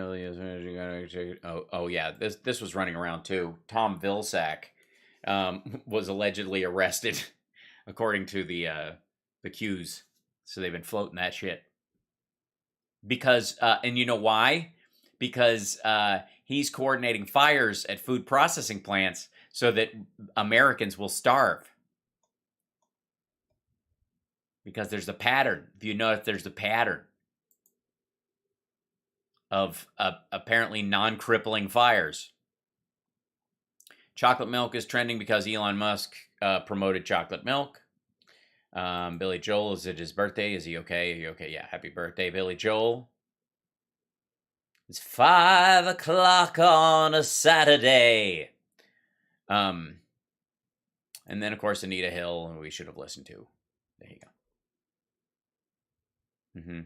oh yeah, this was running around too. Tom Vilsack was allegedly arrested, according to the Qs. So they've been floating that shit because, and you know why? Because he's coordinating fires at food processing plants so that Americans will starve. Because there's a pattern. If you notice, there's a pattern of apparently non-crippling fires. Chocolate milk is trending because Elon Musk promoted chocolate milk. Billy Joel, is it his birthday? Is he okay? Are you okay? Yeah, happy birthday, Billy Joel. It's 5 o'clock on a Saturday. And then, of course, Anita Hill, who we should have listened to. There you go. Mm-hmm.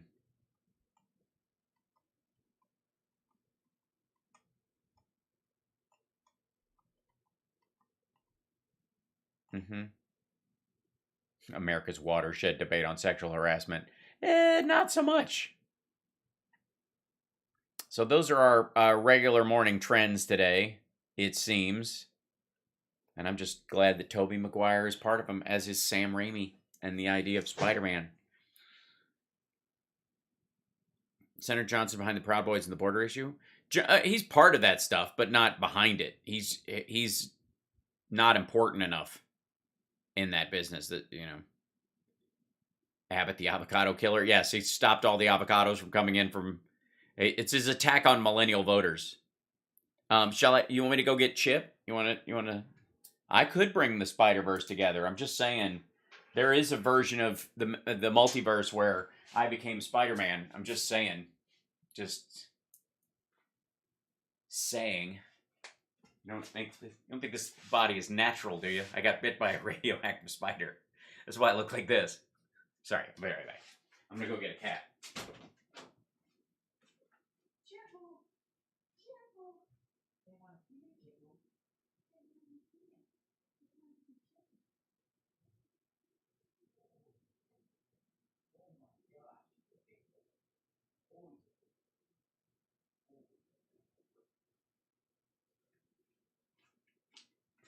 Mm-hmm. America's watershed debate on sexual harassment. Not so much. So those are our regular morning trends today, it seems. And I'm just glad that Tobey Maguire is part of them, as is Sam Raimi and the idea of Spider-Man. Senator Johnson behind the Proud Boys and the border issue. He's part of that stuff, but not behind it. He's not important enough in that business that, you know. Abbott, the avocado killer. Yes, he stopped all the avocados from coming in from... It's his attack on millennial voters. You want me to go get Chip? You want to... I could bring the Spider-Verse together. I'm just saying, there is a version of the multiverse where I became Spider-Man. I'm just saying. Just saying. You don't think this body is natural, do you? I got bit by a radioactive spider. That's why I look like this. Sorry, I'll be right back. I'm gonna go get a cat.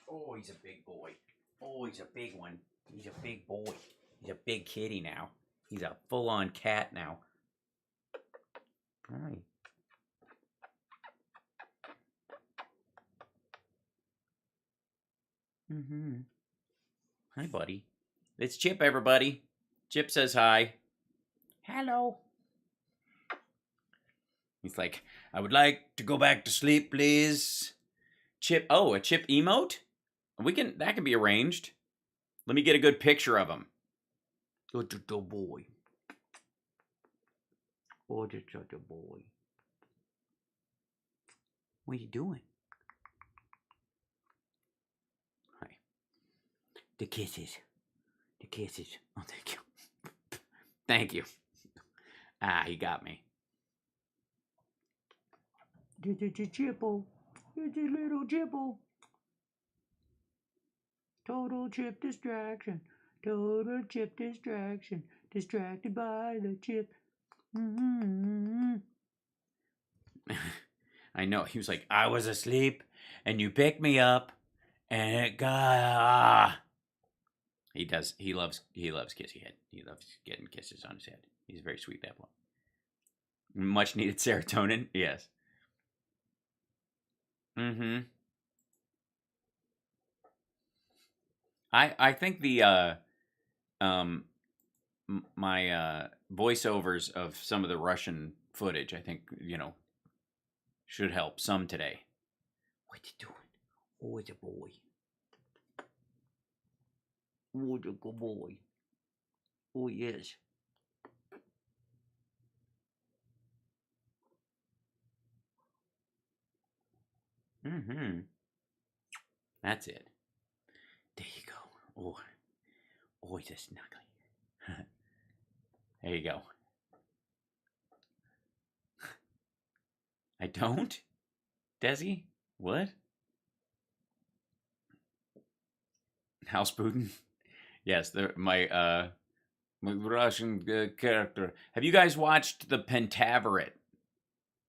Oh, he's a big boy. Oh, he's a big one. He's a big boy. He's a big kitty now. He's a full-on cat now. Hi. Mm-hmm. Hi, buddy. It's Chip, everybody. Chip says hi. Hello. He's like, I would like to go back to sleep, please. Chip, oh, a Chip emote? That can be arranged. Let me get a good picture of him. Good little boy. Oh, just such a boy. What are you doing? Hi. The kisses. The kisses. Oh, thank you. Thank you. Ah, he got me. This is a Chipple. It's a little Chipple. Total Chip distraction. Total Chip distraction. Distracted by the Chip. Mm-hmm. I know. He was like, I was asleep, and you picked me up, and it got... He does. He loves kissy head. He loves getting kisses on his head. He's very sweet, that one. Much needed serotonin. Yes. Mm-hmm. I think the my voiceovers of some of the Russian footage, I think, should help some today. What you doing? Oh, it's a boy. Oh, it's a good boy. Oh, yes. Mm-hmm. That's it. There you go. Oh, he's a snuggly. There you go. I don't? Desi? What? House Putin? Yes, my Russian character. Have you guys watched The Pentaverate?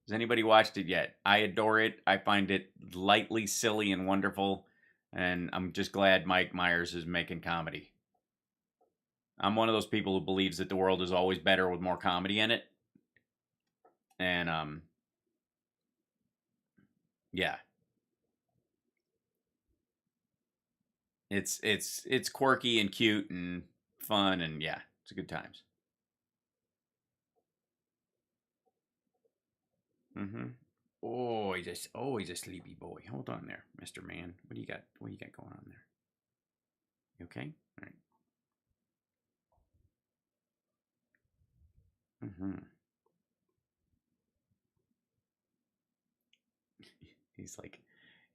Has anybody watched it yet? I adore it. I find it lightly silly and wonderful. And I'm just glad Mike Myers is making comedy. I'm one of those people who believes that the world is always better with more comedy in it. And, yeah. It's quirky and cute and fun and, yeah, It's a good times. Oh, he's a sleepy boy. Hold on there, Mr. Man. What do you got? What do you got going on there? You okay? All right.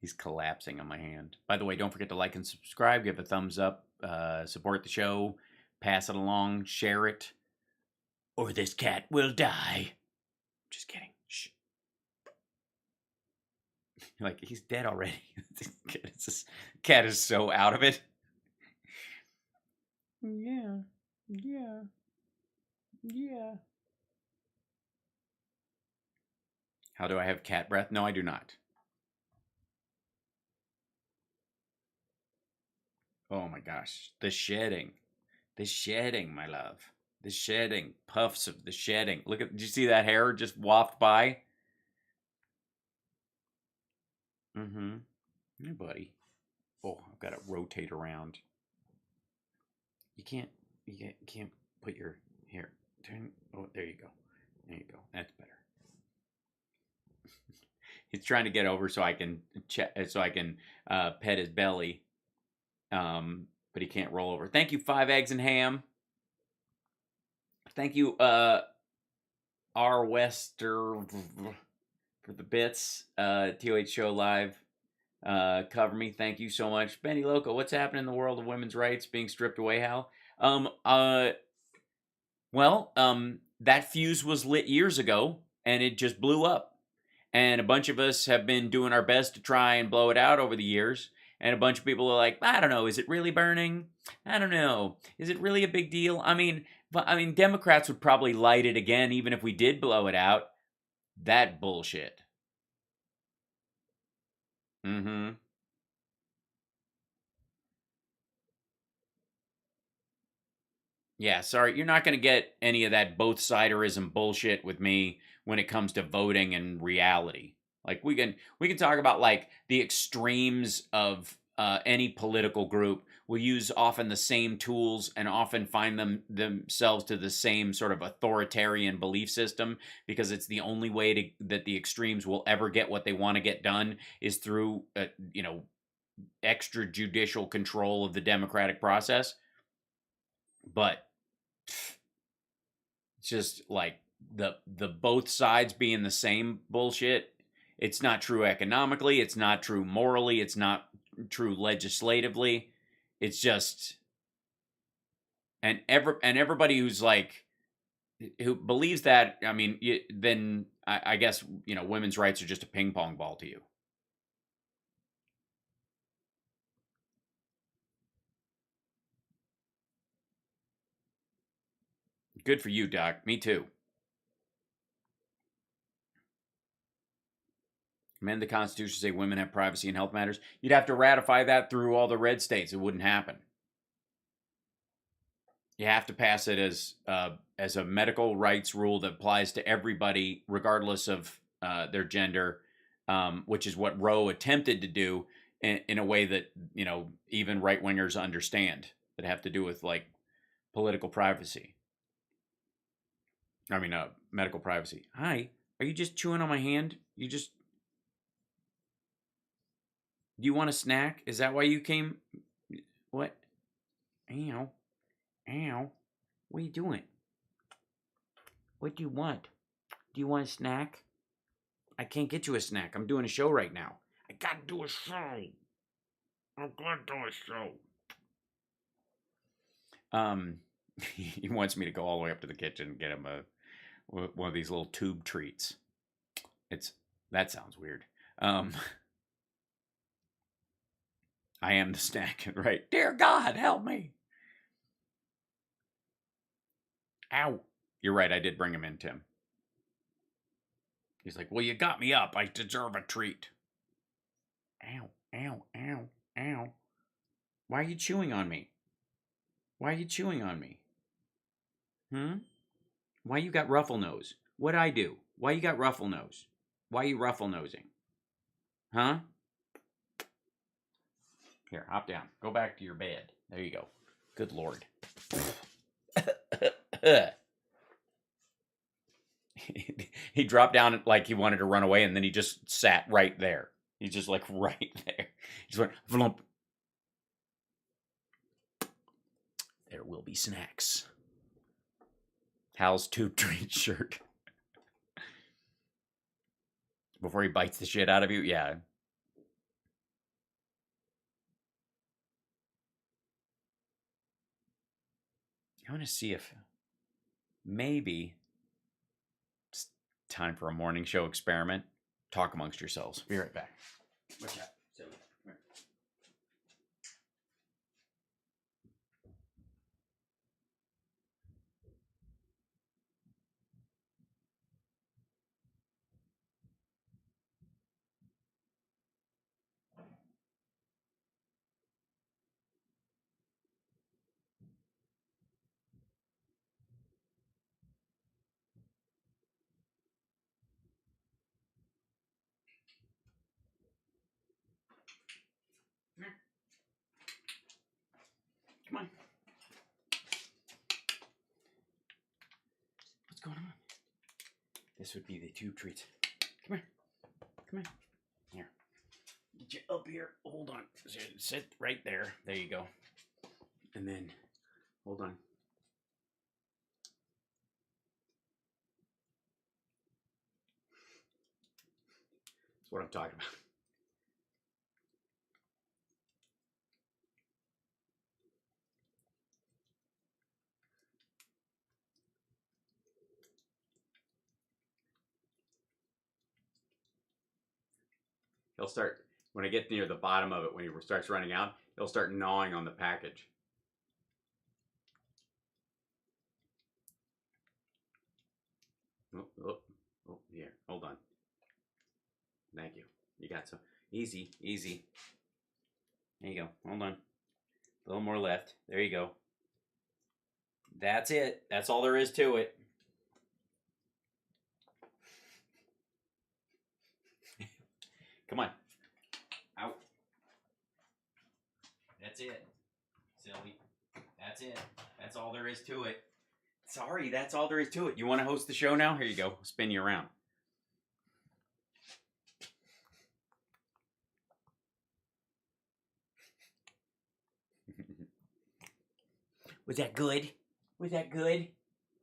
He's collapsing on my hand. By the way, don't forget to like and subscribe. Give a thumbs up. Support the show. Pass it along. Share it. Or this cat will die. Just kidding. Shh. Like, he's dead already. This cat is so out of it. Yeah. How do I have cat breath? No, I do not. Oh my gosh. The shedding. The shedding, my love. The shedding. Puffs of the shedding. Look at, did you see that hair just waft by? Hey, buddy. Oh, I've got to rotate around. You can't put your hair. Turn. Oh, there you go. There you go. That's better. He's trying to get over so I can pet his belly. But he can't roll over. Thank you, 5 Eggs and Ham. Thank you, R. Wester, for the bits. TOH Show Live. Cover me. Thank you so much. Benny Loco, what's happening in the world of women's rights being stripped away, Hal? That fuse was lit years ago, and it just blew up. And a bunch of us have been doing our best to try and blow it out over the years. And a bunch of people are like, I don't know, is it really burning? I don't know. Is it really a big deal? I mean, Democrats would probably light it again even if we did blow it out. That bullshit. Yeah, sorry, you're not going to get any of that both-siderism bullshit with me when it comes to voting and reality. Like, we can talk about, like, the extremes of any political group will use often the same tools and often find themselves to the same sort of authoritarian belief system, because it's the only way that the extremes will ever get what they want to get done is through, extrajudicial control of the democratic process. But it's just like the both sides being the same bullshit. It's not true economically. It's not true morally. It's not true legislatively. It's just, and everybody who's like, who believes that, I mean, then I guess, women's rights are just a ping pong ball to you. Good for you, Doc. Me too. Amend the Constitution to say women have privacy and health matters. You'd have to ratify that through all the red states. It wouldn't happen. You have to pass it as a medical rights rule that applies to everybody, regardless of their gender, which is what Roe attempted to do in a way that, even right-wingers understand, that have to do with, like, political privacy. I mean, medical privacy. Hi, are you just chewing on my hand? Do you want a snack? Is that why you came? What? Ow. What are you doing? What do you want? Do you want a snack? I can't get you a snack. I'm doing a show right now. I gotta do a show. He wants me to go all the way up to the kitchen and get him one of these little tube treats. That sounds weird. I am the snack, right? Dear God, help me. Ow. You're right, I did bring him in, Tim. He's like, well, you got me up. I deserve a treat. Ow. Why are you chewing on me? Why you got ruffle nose? What'd I do? Why you got ruffle nose? Why you ruffle nosing? Huh? Here, hop down. Go back to your bed. There you go. Good Lord. He dropped down like he wanted to run away, and then he just sat right there. He's just like right there. He just went flump. There will be snacks. Hal's tube treat shirt. Before he bites the shit out of you? Yeah. I want to see if maybe it's time for a morning show experiment. Talk amongst yourselves. Be right back. What's that? Silly. Come here. Come on. What's going on? This would be the tube treats. Come here. Come here. Here. Get you up here. Hold on. Sit right there. There you go. And then, hold on. That's what I'm talking about. He'll start, when I get near the bottom of it, when he starts running out, he'll start gnawing on the package. Oh, here, hold on. Thank you. You got some. Easy, easy. There you go. Hold on. A little more left. There you go. That's it. That's all there is to it. Come on. Out. That's it. Silly. That's it. That's all there is to it. Sorry, that's all there is to it. You want to host the show now? Here you go. I'll spin you around. Was that good? Was that good?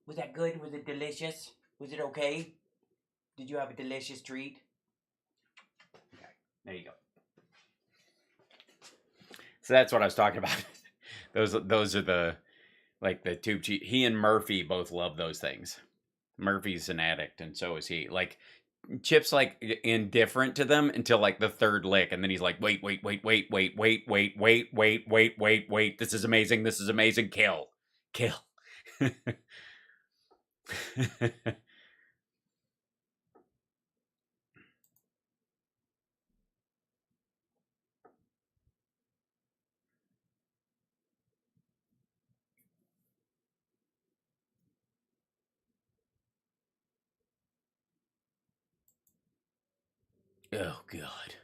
Was that good? Was it delicious? Was it okay? Did you have a delicious treat? Okay, there you go. So that's what I was talking about. Those are the, like, the tube cheat. He and Murphy both love those things. Murphy's an addict, and so is he. Like, Chip's like indifferent to them until like the third lick, and then he's like, wait. This is amazing. This is amazing. Kill. Oh, God.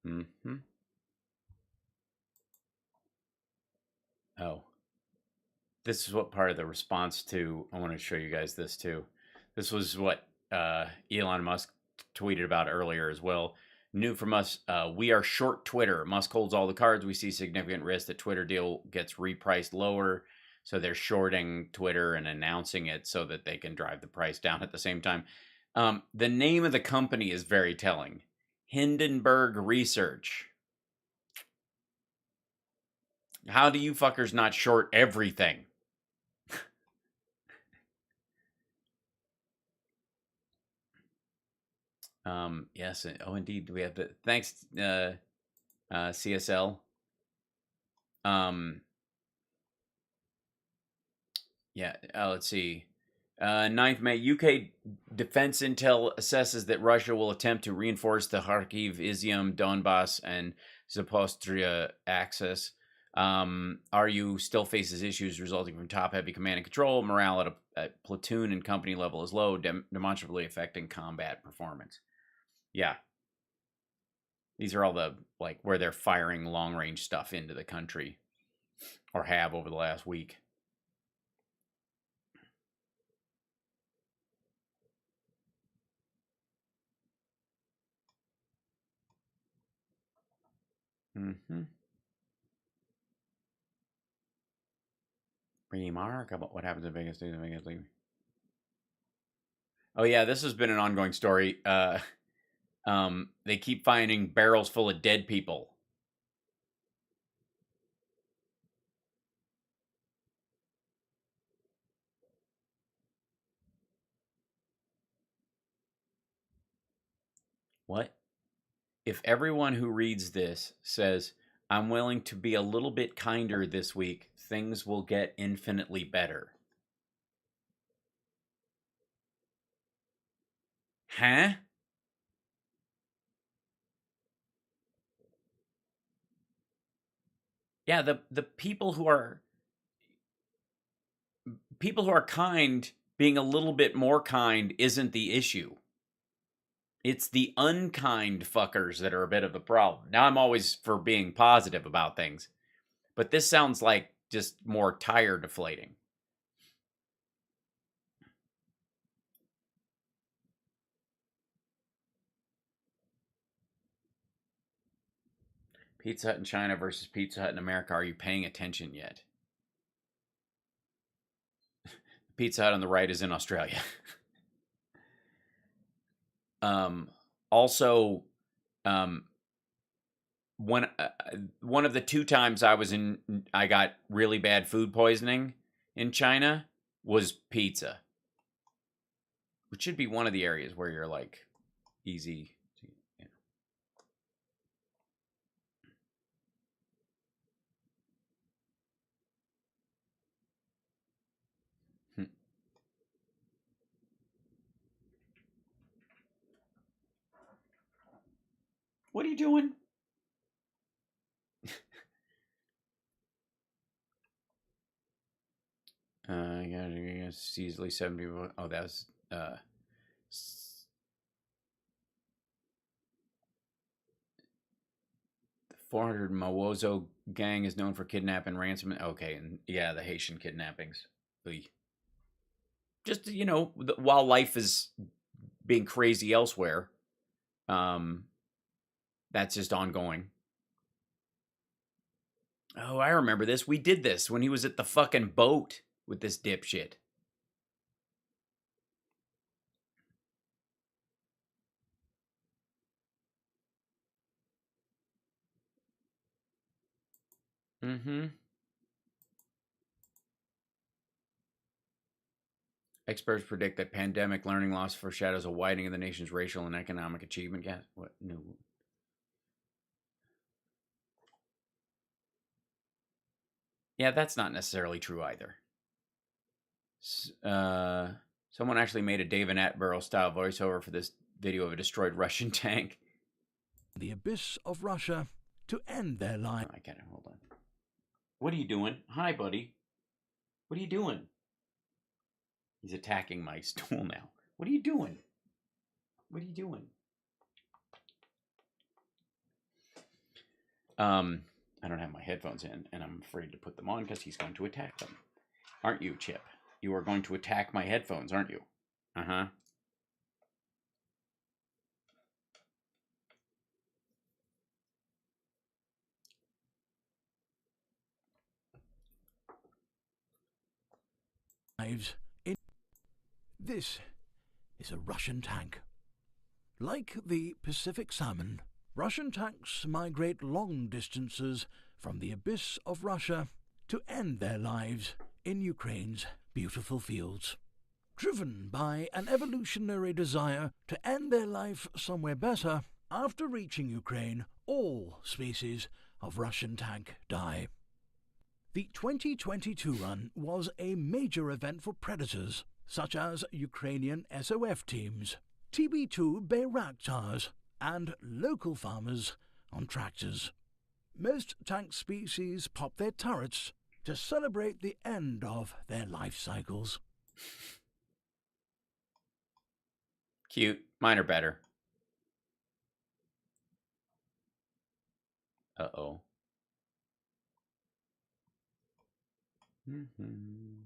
Mm-hmm. Oh. This is what part of the response to, I want to show you guys this too. This was what Elon Musk tweeted about earlier as well. New from us, we are short Twitter. Musk holds all the cards. We see significant risk that Twitter deal gets repriced lower. So they're shorting Twitter and announcing it so that they can drive the price down at the same time. The name of the company is very telling. Hindenburg Research. How do you fuckers not short everything? Yes. Oh, indeed. We have the thanks, CSL. Yeah. Let's see. 9th May, UK Defense Intel assesses that Russia will attempt to reinforce the Kharkiv, Izium, Donbass, and Zaporizhzhia axis RU still faces issues resulting from top-heavy command and control. Morale at a platoon and company level is low, demonstrably affecting combat performance. Yeah. These are all the, like, where they're firing long-range stuff into the country, or have over the last week. Remark about what happens in Vegas. Oh yeah, this has been an ongoing story. They keep finding barrels full of dead people. What? If everyone who reads this says, I'm willing to be a little bit kinder this week, things will get infinitely better. Huh? Yeah, the people who are kind being a little bit more kind isn't the issue. It's the unkind fuckers that are a bit of the problem. Now, I'm always for being positive about things, but this sounds like just more tire deflating. Pizza Hut in China versus Pizza Hut in America. Are you paying attention yet? Pizza Hut on the right is in Australia. Also, one of the 2 times I got really bad food poisoning in China was pizza, which should be one of the areas where you're like easy. What are you doing? I guess easily 70. Oh, that was 400 Mawozo gang is known for kidnapping, ransom. Okay, and yeah, the Haitian kidnappings. Just, you know, while life is being crazy elsewhere, that's just ongoing. Oh, I remember this. We did this when he was at the fucking boat with this dipshit. Experts predict that pandemic learning loss foreshadows a widening of the nation's racial and economic achievement gap. What? No. Yeah, that's not necessarily true either. Someone actually made a David Attenborough style voiceover for this video of a destroyed Russian tank. The abyss of Russia to end their life. Oh, I got it. Hold on. What are you doing? Hi, buddy. What are you doing? He's attacking my stool now. What are you doing? What are you doing? I don't have my headphones in, and I'm afraid to put them on because he's going to attack them. Aren't you, Chip? You are going to attack my headphones, aren't you? Uh-huh. This is a Russian tank. Like the Pacific salmon, Russian tanks migrate long distances from the abyss of Russia to end their lives in Ukraine's beautiful fields. Driven by an evolutionary desire to end their life somewhere better, after reaching Ukraine, all species of Russian tank die. The 2022 run was a major event for predators, such as Ukrainian SOF teams, TB2 Bayraktars, and local farmers on tractors. most tank species pop their turrets to celebrate the end of their life cycles. Cute. Mine are better. Uh-oh. Mm-hmm.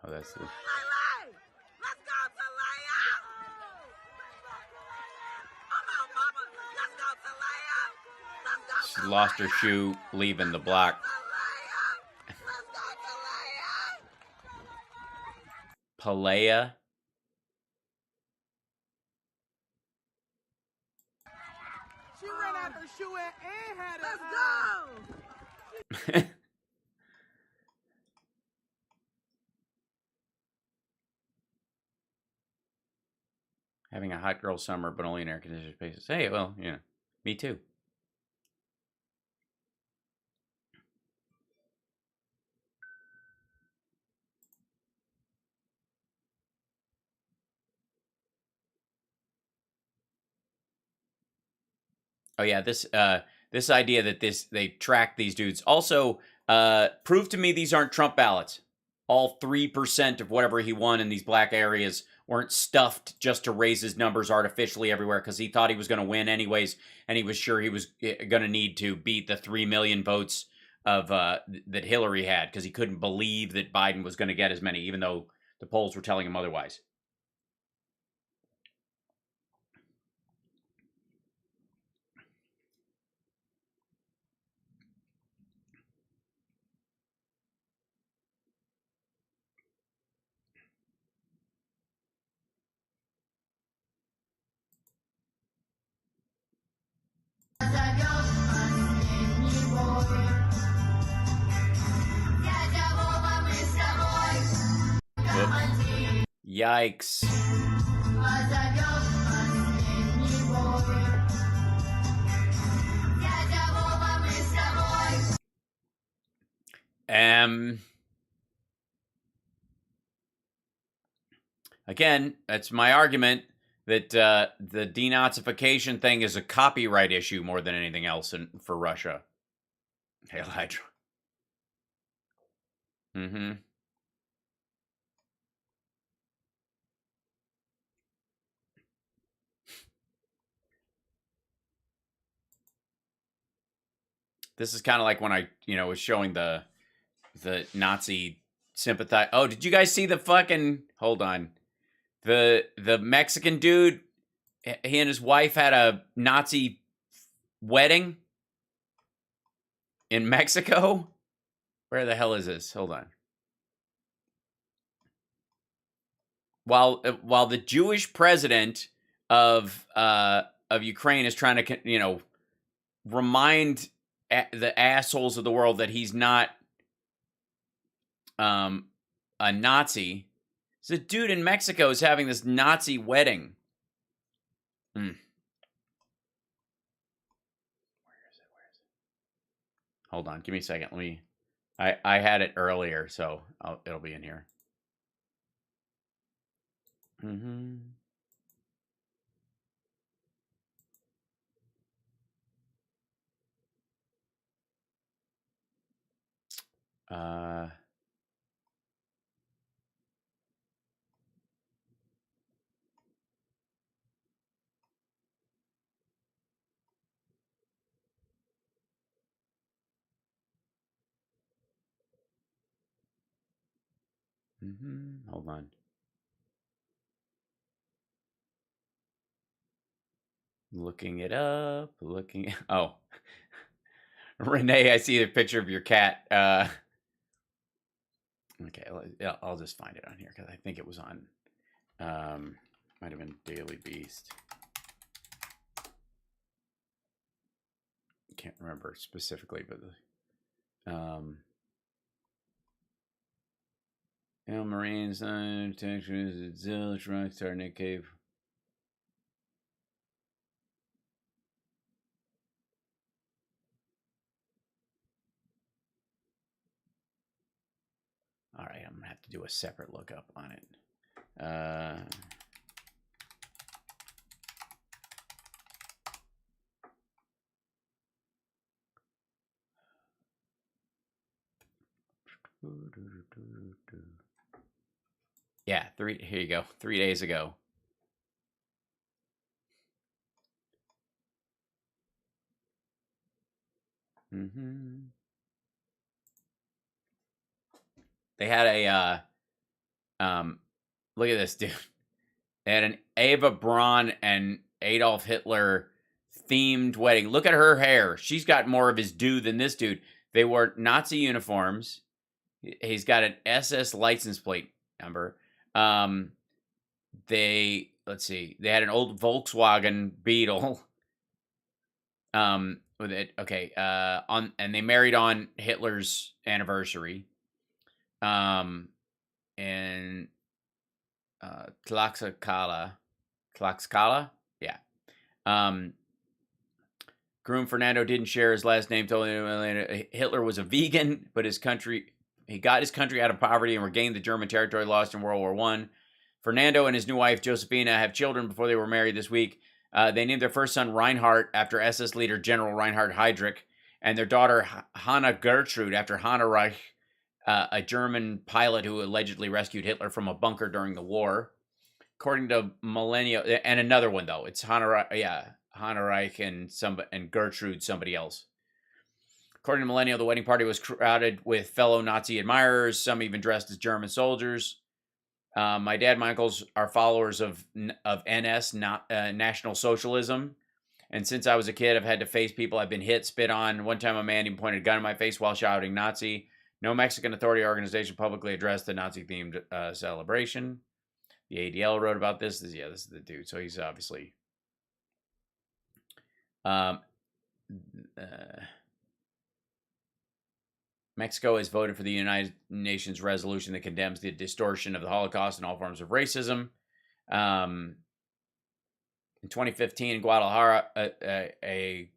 Oh, that's the... Let's go to Leia! Come on, mama. Let's go to Leia! Let's go She to lost her Leia! shoe leaving the block. Let's go to Leia! Palea. She ran out her shoe and had it. Let's go! Having a hot girl summer, but only in air-conditioned spaces. Hey, well, yeah, me too. Oh yeah, this idea that they track these dudes. Also, prove to me these aren't Trump ballots. All 3% of whatever he won in these black areas weren't stuffed just to raise his numbers artificially everywhere because he thought he was going to win anyways, and he was sure he was going to need to beat the 3 million votes of that Hillary had because he couldn't believe that Biden was going to get as many, even though the polls were telling him otherwise. Whoops. Yikes. Again, that's my argument that the denazification thing is a copyright issue more than anything else for Russia. Hail Hydra. Mm-hmm. This is kind of like when I, was showing the Nazi sympathize. Oh, did you guys see the fucking... Hold on. The Mexican dude, he and his wife had a Nazi wedding in Mexico. Where the hell is this? Hold on. While the Jewish president of Ukraine is trying to, remind the assholes of the world that he's not a Nazi. So the dude in Mexico is having this Nazi wedding. Where is it? Hold on, give me a second. Let me. I had it earlier, so it'll be in here. Mm-hmm. Hold on. Looking it up. Oh. Renee, I see a picture of your cat. Okay, I'll just find it on here because I think it was on. Might have been Daily Beast. Can't remember specifically, but El Marines, Texas, Zilch, Rockstar, Nick Cave. All right, I'm gonna have to do a separate lookup on it. Yeah, here you go. 3 days ago. They had a look at this dude. They had an Eva Braun and Adolf Hitler themed wedding. Look at her hair. She's got more of his due than this dude. They wore Nazi uniforms. He's got an SS license plate number. Let's see. They had an old Volkswagen Beetle. With it. Okay. And they married on Hitler's anniversary. And Tlaxcala, yeah. Groom Fernando didn't share his last name. Told Hitler was a vegan, but he got his country out of poverty and regained the German territory lost in World War I. Fernando and his new wife Josefina have children before they were married this week. They named their first son Reinhard after SS leader General Reinhard Heydrich, and their daughter Hanna Gertrude after Hanna Reich, a German pilot who allegedly rescued Hitler from a bunker during the war. According to Millennial, and another one though, it's Hanna Reich and Gertrude, somebody else. According to Millennial, the wedding party was crowded with fellow Nazi admirers, some even dressed as German soldiers. My dad and my uncles are followers of NS, National Socialism. And since I was a kid, I've had to face people I've been hit, spit on. One time a man even pointed a gun in my face while shouting Nazi. No Mexican authority or organization publicly addressed the Nazi-themed celebration. The ADL wrote about this. This is the dude. So he's obviously... Mexico has voted for the United Nations resolution that condemns the distortion of the Holocaust and all forms of racism. In 2015, in Guadalajara, a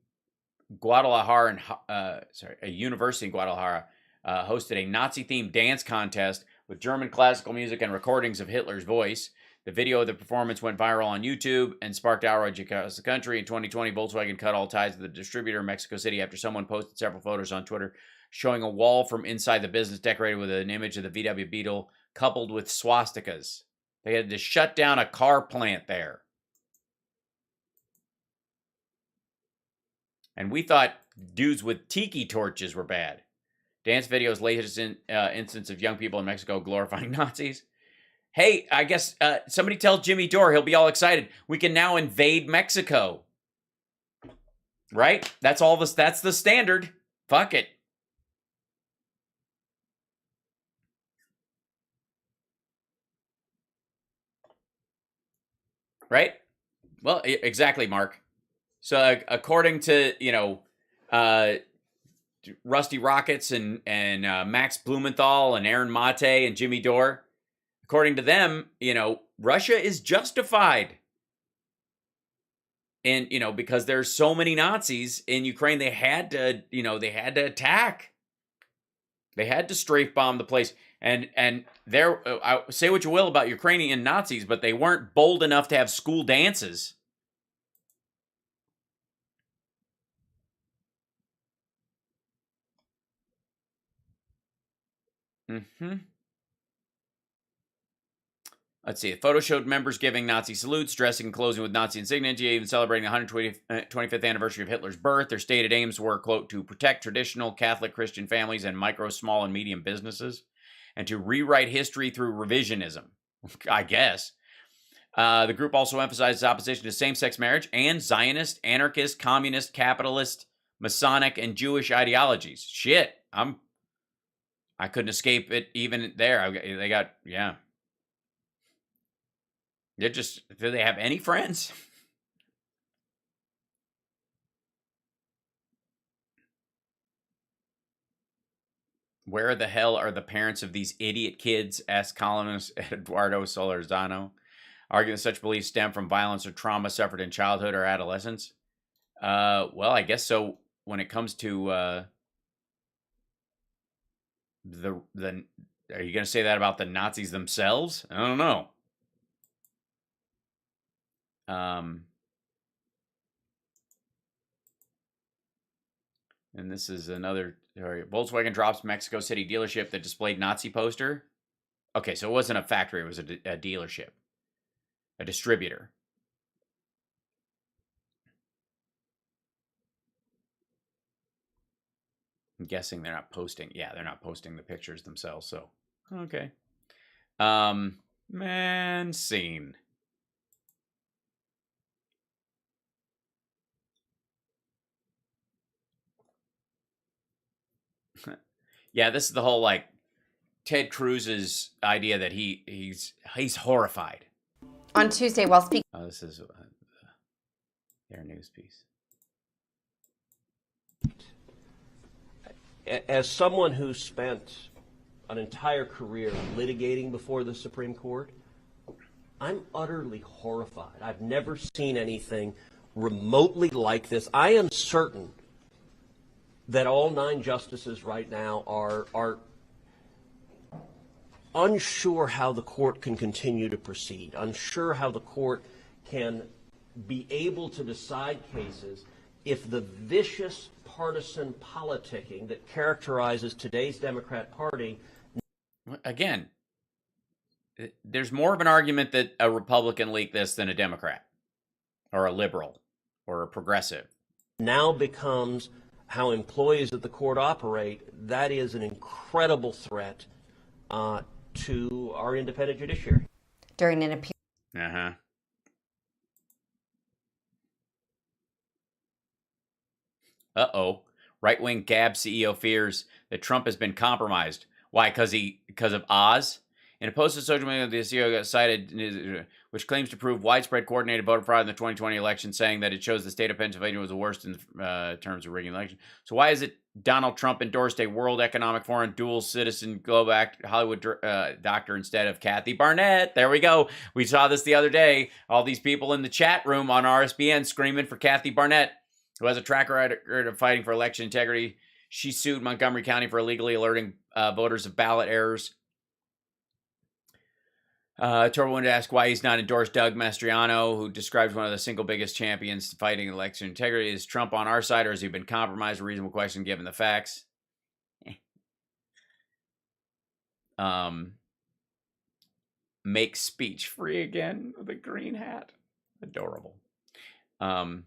university in Guadalajara hosted a Nazi-themed dance contest with German classical music and recordings of Hitler's voice. The video of the performance went viral on YouTube and sparked outrage across the country. In 2020, Volkswagen cut all ties with the distributor in Mexico City after someone posted several photos on Twitter showing a wall from inside the business decorated with an image of the VW Beetle coupled with swastikas. They had to shut down a car plant there. And we thought dudes with tiki torches were bad. Dance videos, latest instance of young people in Mexico glorifying Nazis. Hey, I guess somebody tell Jimmy Dore, he'll be all excited. We can now invade Mexico. Right? That's the standard. Fuck it. Right? Well, exactly, Mark. So according to, Rusty Rockets and Max Blumenthal and Aaron Mate and Jimmy Dore, according to them, Russia is justified. And, because there's so many Nazis in Ukraine, they had to attack. They had to strafe bomb the place. And say what you will about Ukrainian Nazis, but they weren't bold enough to have school dances. Let's see. The photo showed members giving Nazi salutes, dressing and closing with Nazi insignia, even celebrating the 125th anniversary of Hitler's birth. Their stated aims were, quote, to protect traditional Catholic Christian families and micro, small, and medium businesses, and to rewrite history through revisionism, I guess. The group also emphasizes opposition to same-sex marriage and Zionist, anarchist, communist, capitalist, Masonic, and Jewish ideologies. Shit, I couldn't escape it even there. They got, yeah. Do they have any friends? Where the hell are the parents of these idiot kids? Asked columnist Eduardo Solorzano, arguing that such beliefs stem from violence or trauma suffered in childhood or adolescence. Well, I guess so. When it comes to are you going to say that about the Nazis themselves? I don't know. And this is another. Volkswagen drops Mexico City dealership that displayed Nazi poster. Okay, so it wasn't a factory; it was a dealership, a distributor. I'm guessing they're not posting. Yeah, they're not posting the pictures themselves. So, okay. Man scene. Yeah, this is the whole like Ted Cruz's idea that he's horrified. On Tuesday, while speaking. Oh, this is their news piece. As someone who spent an entire career litigating before the Supreme Court, I'm utterly horrified. I've never seen anything remotely like this. I am certain that all 9 justices right now are unsure how the court can continue to proceed, unsure how the court can be able to decide cases if the vicious partisan politicking that characterizes today's Democrat Party. Again, there's more of an argument that a Republican leaked this than a Democrat or a liberal or a progressive. Now becomes how employees at the court operate. That is an incredible threat to our independent judiciary. During an appeal. Uh-huh. Uh-oh. Right-wing Gab CEO fears that Trump has been compromised. Why? Because of Oz? In a post to social media, the CEO got cited, which claims to prove widespread coordinated voter fraud in the 2020 election, saying that it shows the state of Pennsylvania was the worst in terms of rigging the election. So why is it Donald Trump endorsed a World Economic Forum dual citizen Globe Act Hollywood doctor instead of Kathy Barnett? There we go. We saw this the other day. All these people in the chat room on RSBN screaming for Kathy Barnett, who has a track record of fighting for election integrity. She sued Montgomery County for illegally alerting voters of ballot errors. Torvald wanted to ask why he's not endorsed Doug Mastriano, who describes one of the single biggest champions fighting election integrity. Is Trump on our side, or has he been compromised? A reasonable question given the facts. Make speech free again with a green hat. Adorable. And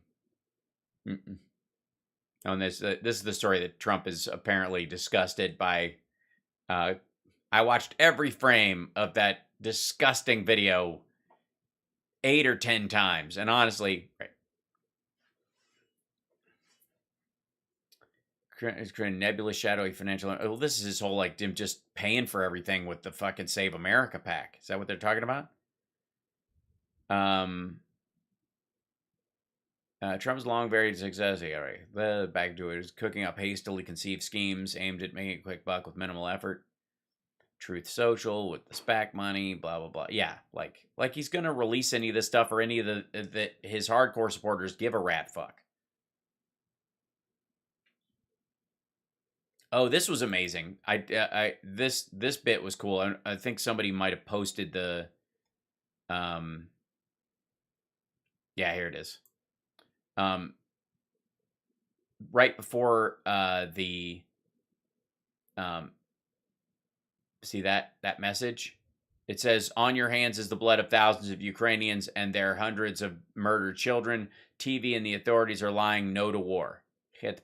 this is the story that Trump is apparently disgusted by. I watched every frame of that disgusting video 8 or 10 times, and honestly, creating nebulous, shadowy financial. Oh, this is his whole like him just paying for everything with the fucking Save America pack. Is that what they're talking about? Trump's long varied success. The back to it is cooking up hastily conceived schemes aimed at making a quick buck with minimal effort. Truth Social with the SPAC money, blah blah blah. Yeah, like he's gonna release any of this stuff, or any of the his hardcore supporters give a rat fuck. Oh, this was amazing. This bit was cool. I think somebody might have posted the yeah, here it is. Right before see that message? It says, on your hands is the blood of thousands of Ukrainians and their hundreds of murdered children. TV and the authorities are lying no to war. Yep,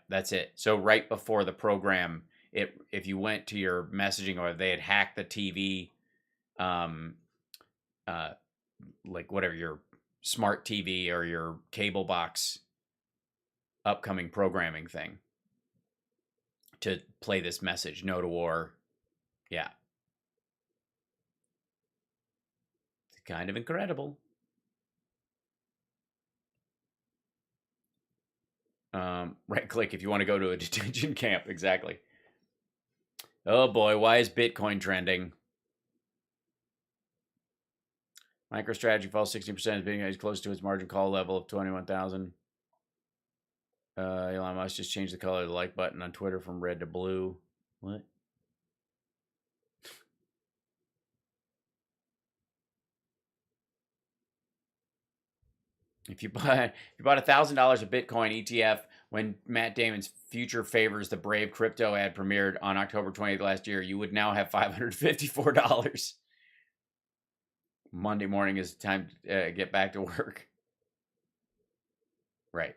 that's it. So right before the program, if you went to your messaging, or they had hacked the TV, like whatever, your smart TV or your cable box upcoming programming thing, to play this message, no to war. Yeah. It's kind of incredible. Right click if you want to go to a detention camp. Exactly. Oh boy, why is Bitcoin trending? MicroStrategy falls 16% as Bitcoin is close to its margin call level of 21,000. Elon Musk just changed the color of the like button on Twitter from red to blue. What? If you bought $1,000 of Bitcoin ETF when Matt Damon's Future Favors the Brave crypto ad premiered on October 20th last year, you would now have $554. Monday morning is time to get back to work. Right.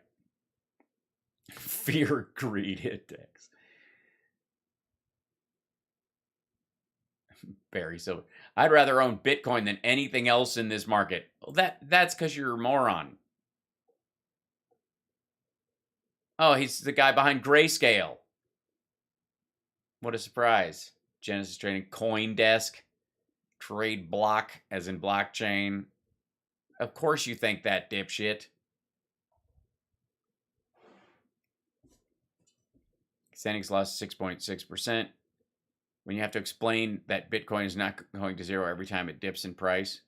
Fear, greed, index. Barry Silver. I'd rather own Bitcoin than anything else in this market. Well, that's because you're a moron. Oh, he's the guy behind Grayscale. What a surprise. Genesis Trading, CoinDesk, Trade Block, as in blockchain. Of course you think that, dipshit. Standings lost 6.6%. When you have to explain that Bitcoin is not going to zero every time it dips in price.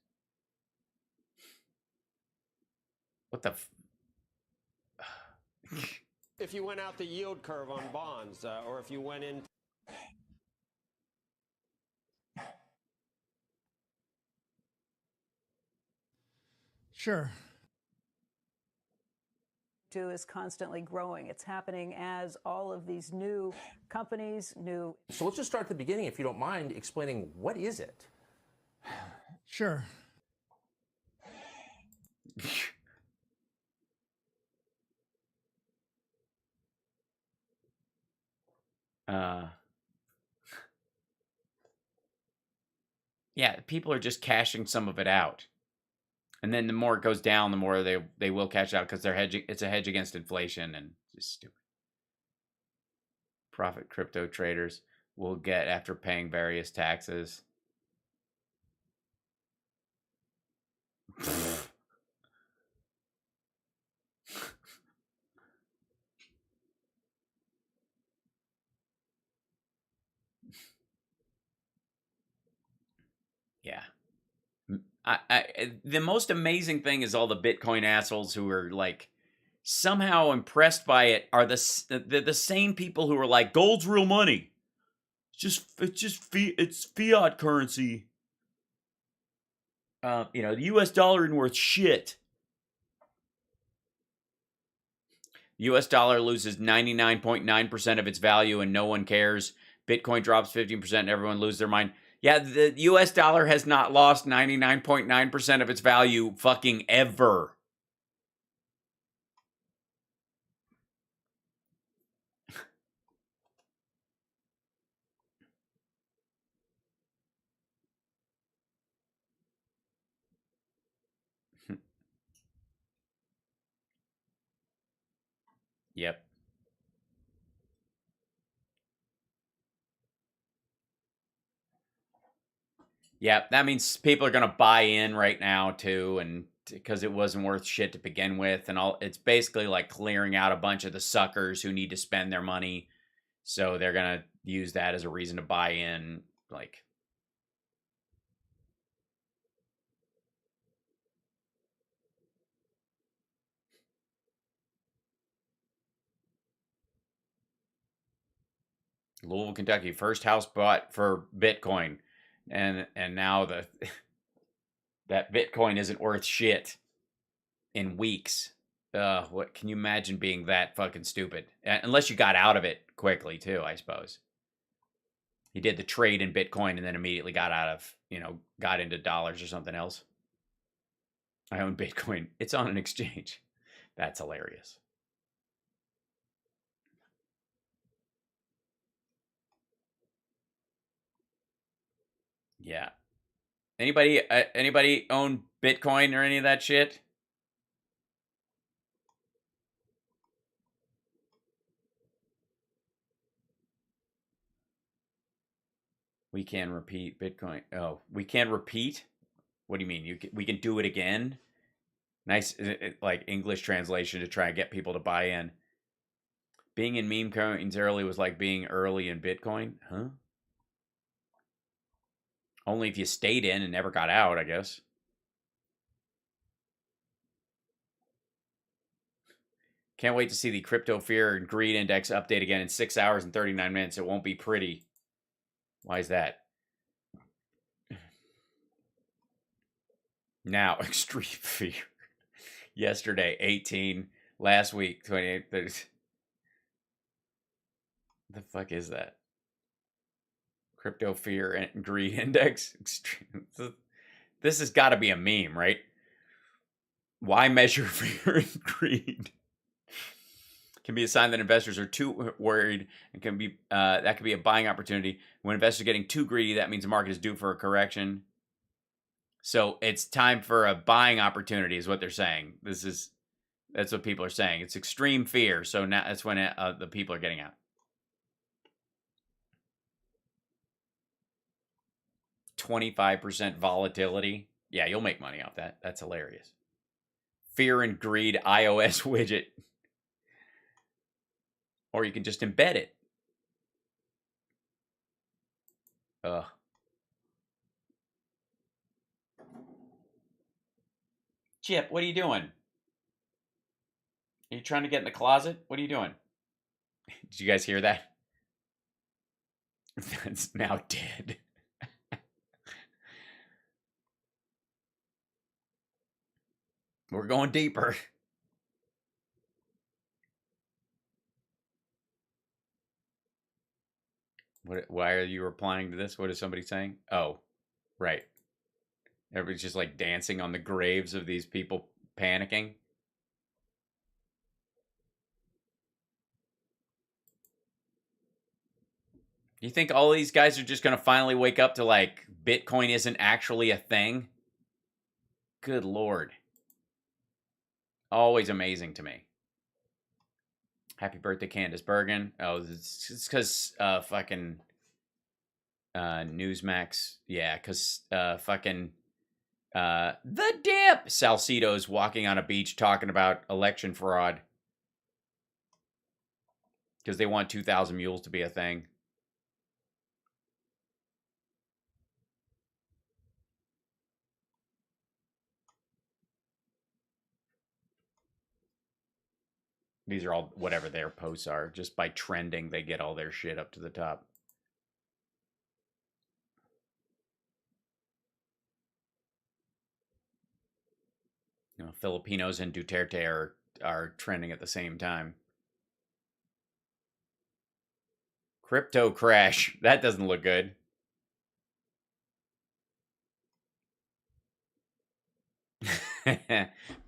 What the If you went out the yield curve on bonds, or if you went in... Sure. Is constantly growing. It's happening as all of these new companies, So let's just start at the beginning, if you don't mind, explaining what is it? Sure. Yeah, people are just cashing some of it out. And then the more it goes down, the more they will cash out because they're hedging. It's a hedge against inflation and just stupid. Profit crypto traders will get after paying various taxes. Yeah. The most amazing thing is all the Bitcoin assholes who are like somehow impressed by it are the same people who are like, gold's real money. It's fiat currency. The U.S. dollar isn't worth shit. The U.S. dollar loses 99.9% of its value and no one cares. Bitcoin drops 15% and everyone loses their mind. Yeah, the U.S. dollar has not lost 99.9% of its value fucking ever. Yep. Yeah, that means people are going to buy in right now too, and because it wasn't worth shit to begin with, and all. It's basically like clearing out a bunch of the suckers who need to spend their money, so they're going to use that as a reason to buy in. Like, Louisville, Kentucky, first house bought for Bitcoin, and now that Bitcoin isn't worth shit in weeks. What can you imagine being that fucking stupid? Unless you got out of it quickly too, I suppose. He did the trade in Bitcoin and then immediately got out of, got into dollars or something else. I own Bitcoin. It's on an exchange. That's hilarious. Yeah. Anybody own Bitcoin or any of that shit? We can repeat Bitcoin. Oh, we can repeat? What do you mean? We can do it again? Nice, like English translation to try and get people to buy in. Being in meme coins early was like being early in Bitcoin? Huh? Only if you stayed in and never got out, I guess. Can't wait to see the crypto fear and greed index update again in 6 hours and 39 minutes. It won't be pretty. Why is that? Now, extreme fear. Yesterday, 18. Last week, 28. 30. The fuck is that? Crypto fear and greed index. Extreme. This has got to be a meme, right? Why measure fear and greed? Can be a sign that investors are too worried, and can be that could be a buying opportunity. When investors are getting too greedy, that means the market is due for a correction. So it's time for a buying opportunity, is what they're saying. That's what people are saying. It's extreme fear. So now that's when the people are getting out. %25 volatility. Yeah, you'll make money off that. That's hilarious. Fear and greed iOS widget. Or you can just embed it. Ugh. Chip, what are you doing? Are you trying to get in the closet? What are you doing? Did you guys hear that? That's now dead. We're going deeper. Why are you replying to this? What is somebody saying? Oh, right. Everybody's just like dancing on the graves of these people panicking. You think all these guys are just going to finally wake up to like Bitcoin isn't actually a thing? Good Lord. Always amazing to me. Happy birthday, Candace Bergen. Oh, it's because fucking Newsmax. Yeah, because fucking The Dip Salcido's walking on a beach talking about election fraud. Because they want 2,000 mules to be a thing. These are all whatever their posts are. Just by trending, they get all their shit up to the top. You know, Filipinos and Duterte are trending at the same time. Crypto crash. That doesn't look good.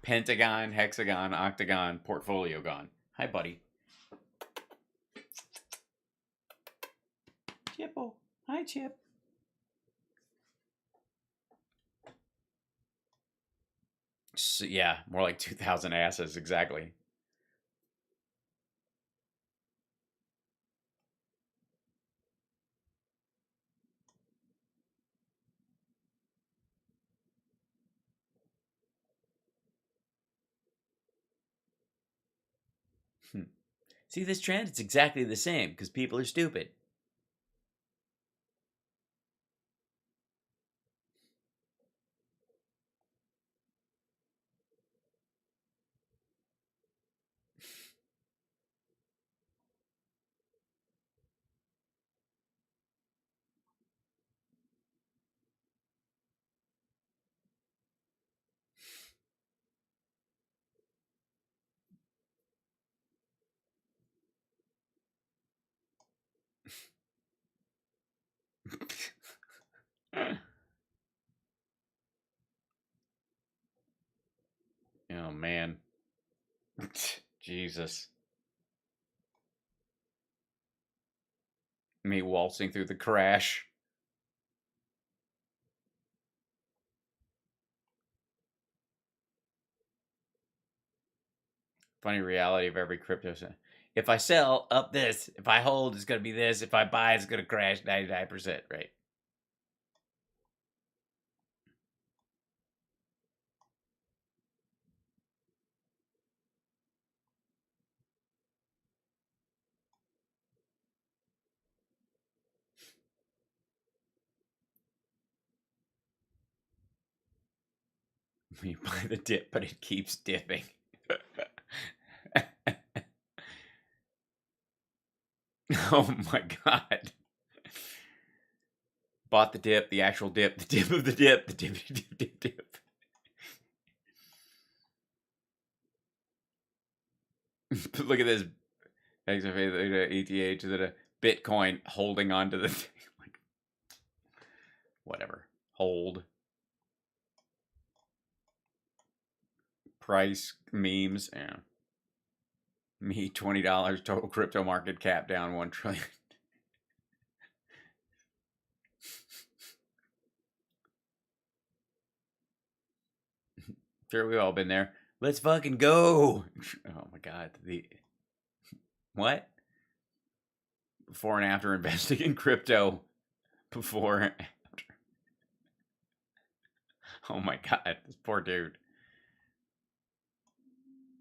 Pentagon, hexagon, octagon, portfolio gone. Hi, buddy. Chippo. Hi, Chip. So, yeah, more like 2,000 asses, exactly. See this trend? It's exactly the same because people are stupid. Oh, man. Jesus. Me waltzing through the crash. Funny reality of every crypto. If I sell up this, if I hold, it's going to be this. If I buy, it's going to crash 99%, right? You buy the dip, but it keeps dipping. Oh my God. Bought the dip, the actual dip, the dip of the dip, the dip, dip, dip, dip. Look at this. ETH, the Bitcoin holding on to the thing. Like, whatever. Hold. Price memes. Yeah. Me, $20. Total crypto market cap down 1 trillion. Sure, we've all been there. Let's fucking go. Oh my God. What? Before and after investing in crypto. Before and after. Oh my God. This poor dude.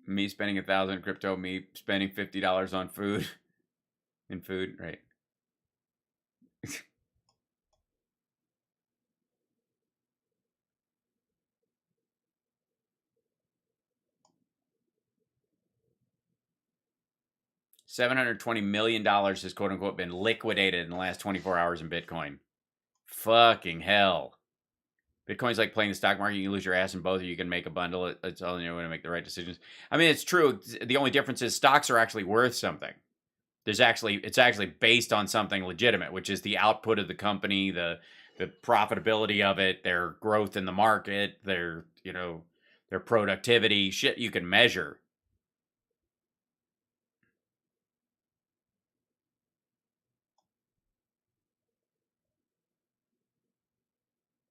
Me spending $1,000 in crypto. Me spending $50 on food. In food, right. $720 million has quote unquote been liquidated in the last 24 hours in Bitcoin. Fucking hell. Bitcoin's like playing the stock market. You lose your ass in both, or you can make a bundle. It's all you know to make the right decisions. I mean, it's true. The only difference is stocks are actually worth something. It's actually based on something legitimate, which is the output of the company, the profitability of it, their growth in the market, their productivity, shit you can measure.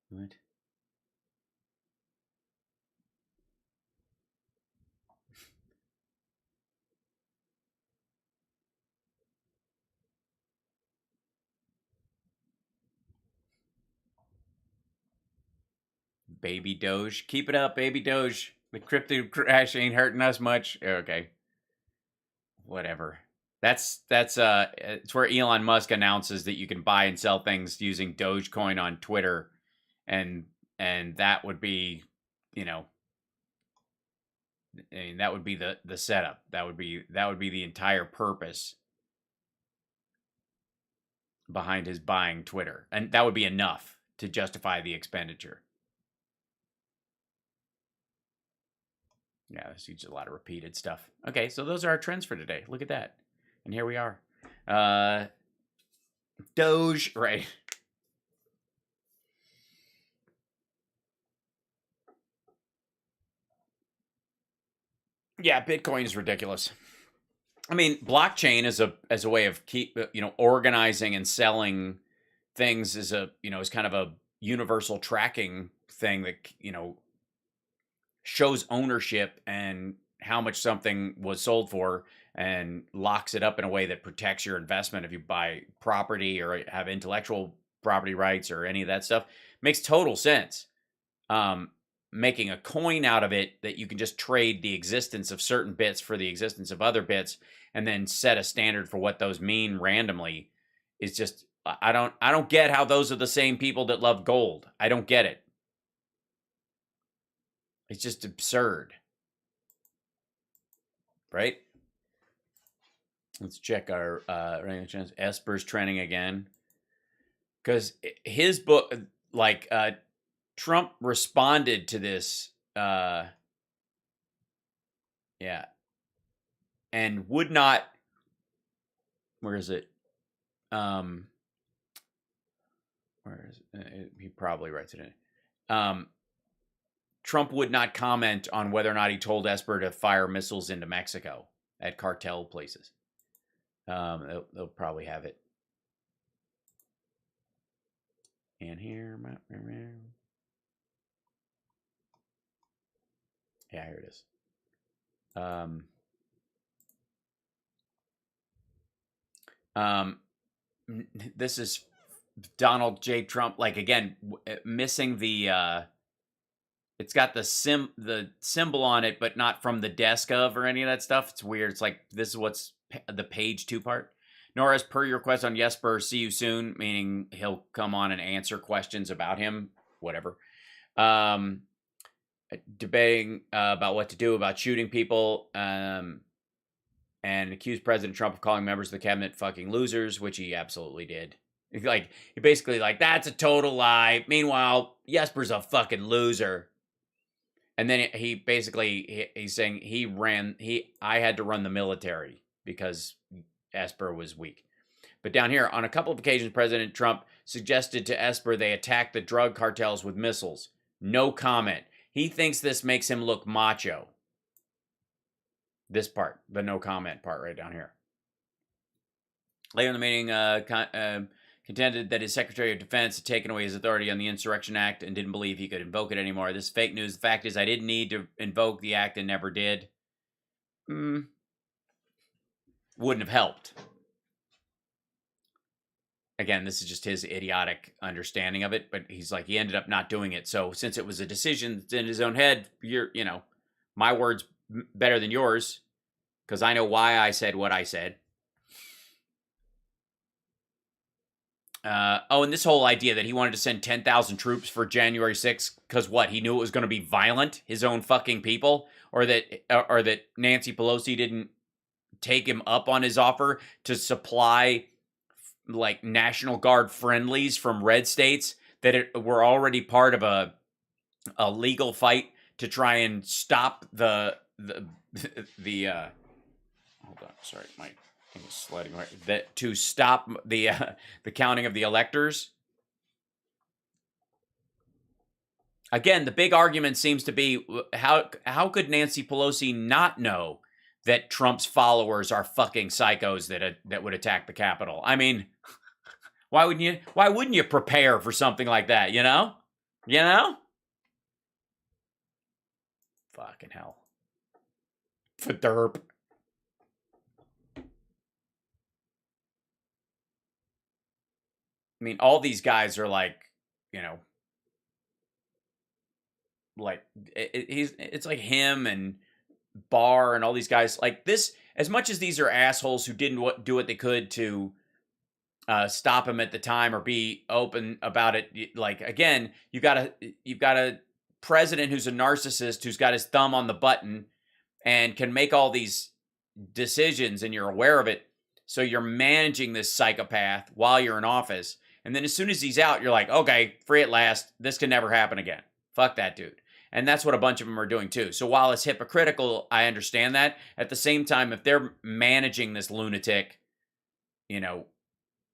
What? Baby Doge. Keep it up, Baby Doge. The crypto crash ain't hurting us much. Okay. Whatever. It's where Elon Musk announces that you can buy and sell things using Dogecoin on Twitter, and that would be, that would be the setup. That would be the entire purpose behind his buying Twitter, and that would be enough to justify the expenditure. Yeah, this is a lot of repeated stuff. Okay, so those are our trends for today. Look at that. And here we are. Doge, right. Yeah, Bitcoin is ridiculous. I mean, blockchain as a way of organizing and selling things is kind of a universal tracking thing that, shows ownership and how much something was sold for and locks it up in a way that protects your investment if you buy property or have intellectual property rights or any of that stuff. Makes total sense. Making a coin out of it that you can just trade the existence of certain bits for the existence of other bits and then set a standard for what those mean randomly is just, I don't get how those are the same people that love gold. I don't get it. It's just absurd. Right? Let's check our Esper's trending again. Because his book, Trump responded to this, and would not, where is it? Where is it? He probably writes it in. Trump would not comment on whether or not he told Esper to fire missiles into Mexico at cartel places. They'll probably have it in here. Yeah, here it is. This is Donald J. Trump, again, missing the it's got the symbol on it, but not from the desk of or any of that stuff. It's weird. It's like, this is what's the page 2 part. Nor as per your request on Jesper, see you soon, meaning he'll come on and answer questions about him, whatever. debating about what to do about shooting people, and accused President Trump of calling members of the cabinet fucking losers, which he absolutely did. Like, he basically like, that's a total lie. Meanwhile, Jesper's a fucking loser. And then he basically, he's saying I had to run the military because Esper was weak. But down here, on a couple of occasions, President Trump suggested to Esper they attack the drug cartels with missiles. No comment. He thinks this makes him look macho. This part, the no comment part right down here. Later in the meeting, contended that his Secretary of Defense had taken away his authority on the Insurrection Act and didn't believe he could invoke it anymore. This is fake news. The fact is, I didn't need to invoke the act and never did. Wouldn't have helped. Again, this is just his idiotic understanding of it, but he's like, he ended up not doing it. So since it was a decision that's in his own head, my word's better than yours because I know why I said what I said. And this whole idea that he wanted to send 10,000 troops for January 6th because what? He knew it was going to be violent, his own fucking people, or that Nancy Pelosi didn't take him up on his offer to supply like National Guard friendlies from red states that were already part of a legal fight to try and stop the hold on, sorry, my thing is sliding right. That to stop the counting of the electors. Again, the big argument seems to be how could Nancy Pelosi not know that Trump's followers are fucking psychos that would attack the Capitol? I mean, why wouldn't you prepare for something like that, you know? Fucking hell. Derp. I mean, all these guys are like, like it's like him and Barr and all these guys like this. As much as these are assholes who didn't do what they could to stop him at the time or be open about it. Like, again, you've got a president who's a narcissist who's got his thumb on the button and can make all these decisions, and you're aware of it. So you're managing this psychopath while you're in office. And then as soon as he's out, you're like, okay, free at last. This can never happen again. Fuck that dude. And that's what a bunch of them are doing too. So while it's hypocritical, I understand that. At the same time, if they're managing this lunatic,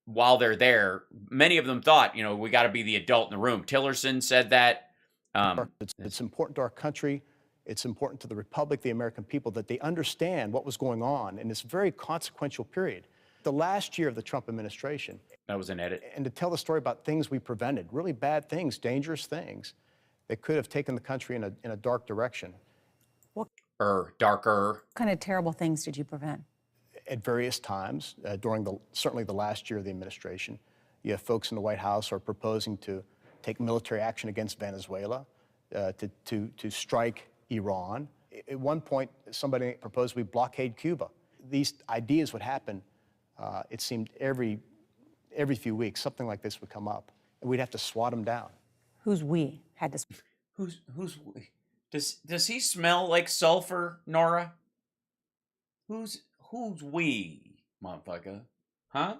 while they're there, many of them thought, we got to be the adult in the room. Tillerson said that. It's important to our country. It's important to the Republic, the American people, that they understand what was going on in this very consequential period. The last year of the Trump administration. That was an edit. And to tell the story about things we prevented, really bad things, dangerous things that could have taken the country in a dark direction. Darker. What kind of terrible things did you prevent? At various times, during certainly the last year of the administration, you have folks in the White House who are proposing to take military action against Venezuela, to strike Iran. At one point, somebody proposed we blockade Cuba. These ideas would happen. It seemed every few weeks, something like this would come up, and we'd have to swat them down. Who's we? Had to. Who's we? Does he smell like sulfur, Nora? Who's we, motherfucker? Huh?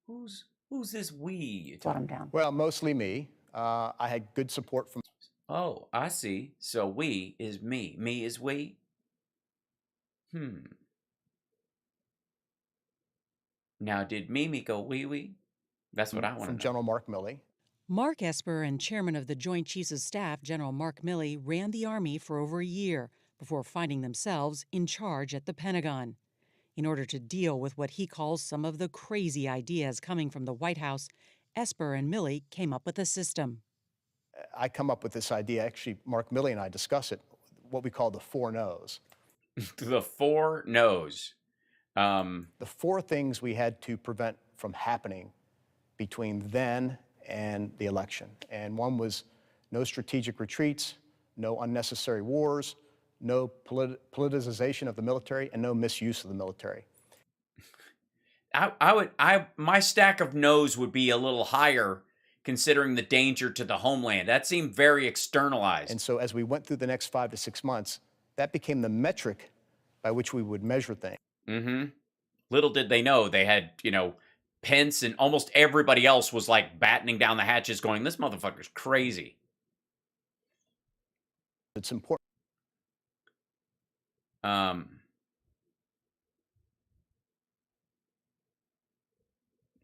Who's this we? Swat him down. Well, mostly me. I had good support from. Oh, I see. So we is me. Me is we. Now, did Mimi go wee? That's what I want to know. From General Mark Milley. Mark Esper and chairman of the Joint Chiefs of Staff, General Mark Milley, ran the Army for over a year before finding themselves in charge at the Pentagon. In order to deal with what he calls some of the crazy ideas coming from the White House, Esper and Milley came up with a system. I come up with this idea. Actually, Mark Milley and I discuss it, what we call the 4 no's. The 4 no's. The 4 things we had to prevent from happening between then and the election. And one was no strategic retreats, no unnecessary wars, no politicization of the military, and no misuse of the military. My stack of no's would be a little higher considering the danger to the homeland. That seemed very externalized. And so as we went through the next 5 to 6 months, that became the metric by which we would measure things. Mm-hmm. Little did they know they had, Pence and almost everybody else was like battening down the hatches going, this motherfucker's crazy. It's important.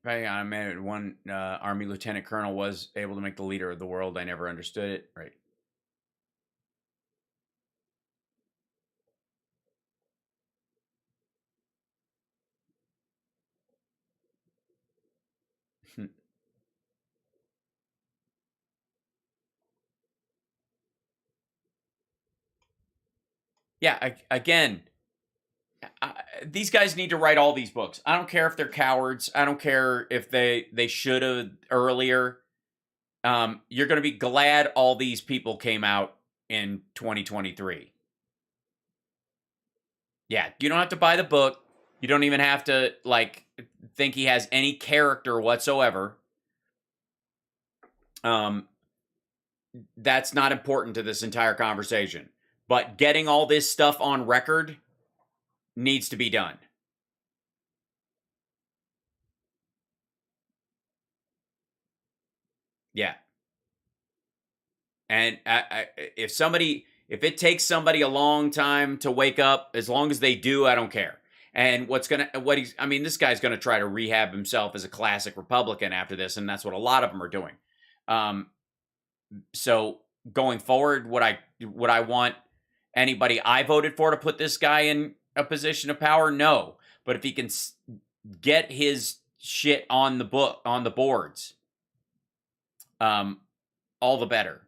Depending on a minute, one Army lieutenant colonel was able to make the leader of the world. I never understood it. Right. Yeah, again, these guys need to write all these books. I don't care if they're cowards. I don't care if they should have earlier. You're going to be glad all these people came out in 2023. Yeah, you don't have to buy the book. You don't even have to, think he has any character whatsoever. That's not important to this entire conversation. But getting all this stuff on record needs to be done. Yeah. And if it takes somebody a long time to wake up, as long as they do, I don't care. And this guy's going to try to rehab himself as a classic Republican after this, and that's what a lot of them are doing. So going forward, would I want anybody I voted for to put this guy in a position of power? No. But if he can get his shit on the boards, all the better.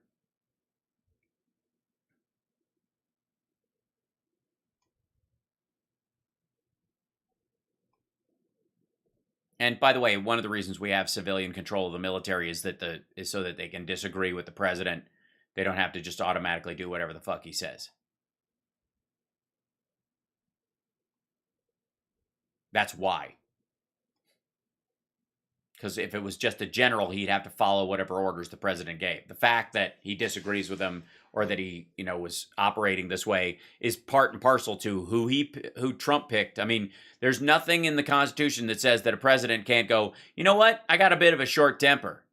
And by the way, one of the reasons we have civilian control of the military is so that they can disagree with the president. They don't have to just automatically do whatever the fuck he says. That's why. Because if it was just a general, he'd have to follow whatever orders the president gave. The fact that he disagrees with him or that he, was operating this way is part and parcel to who Trump picked. I mean, there's nothing in the Constitution that says that a president can't go, you know what? I got a bit of a short temper.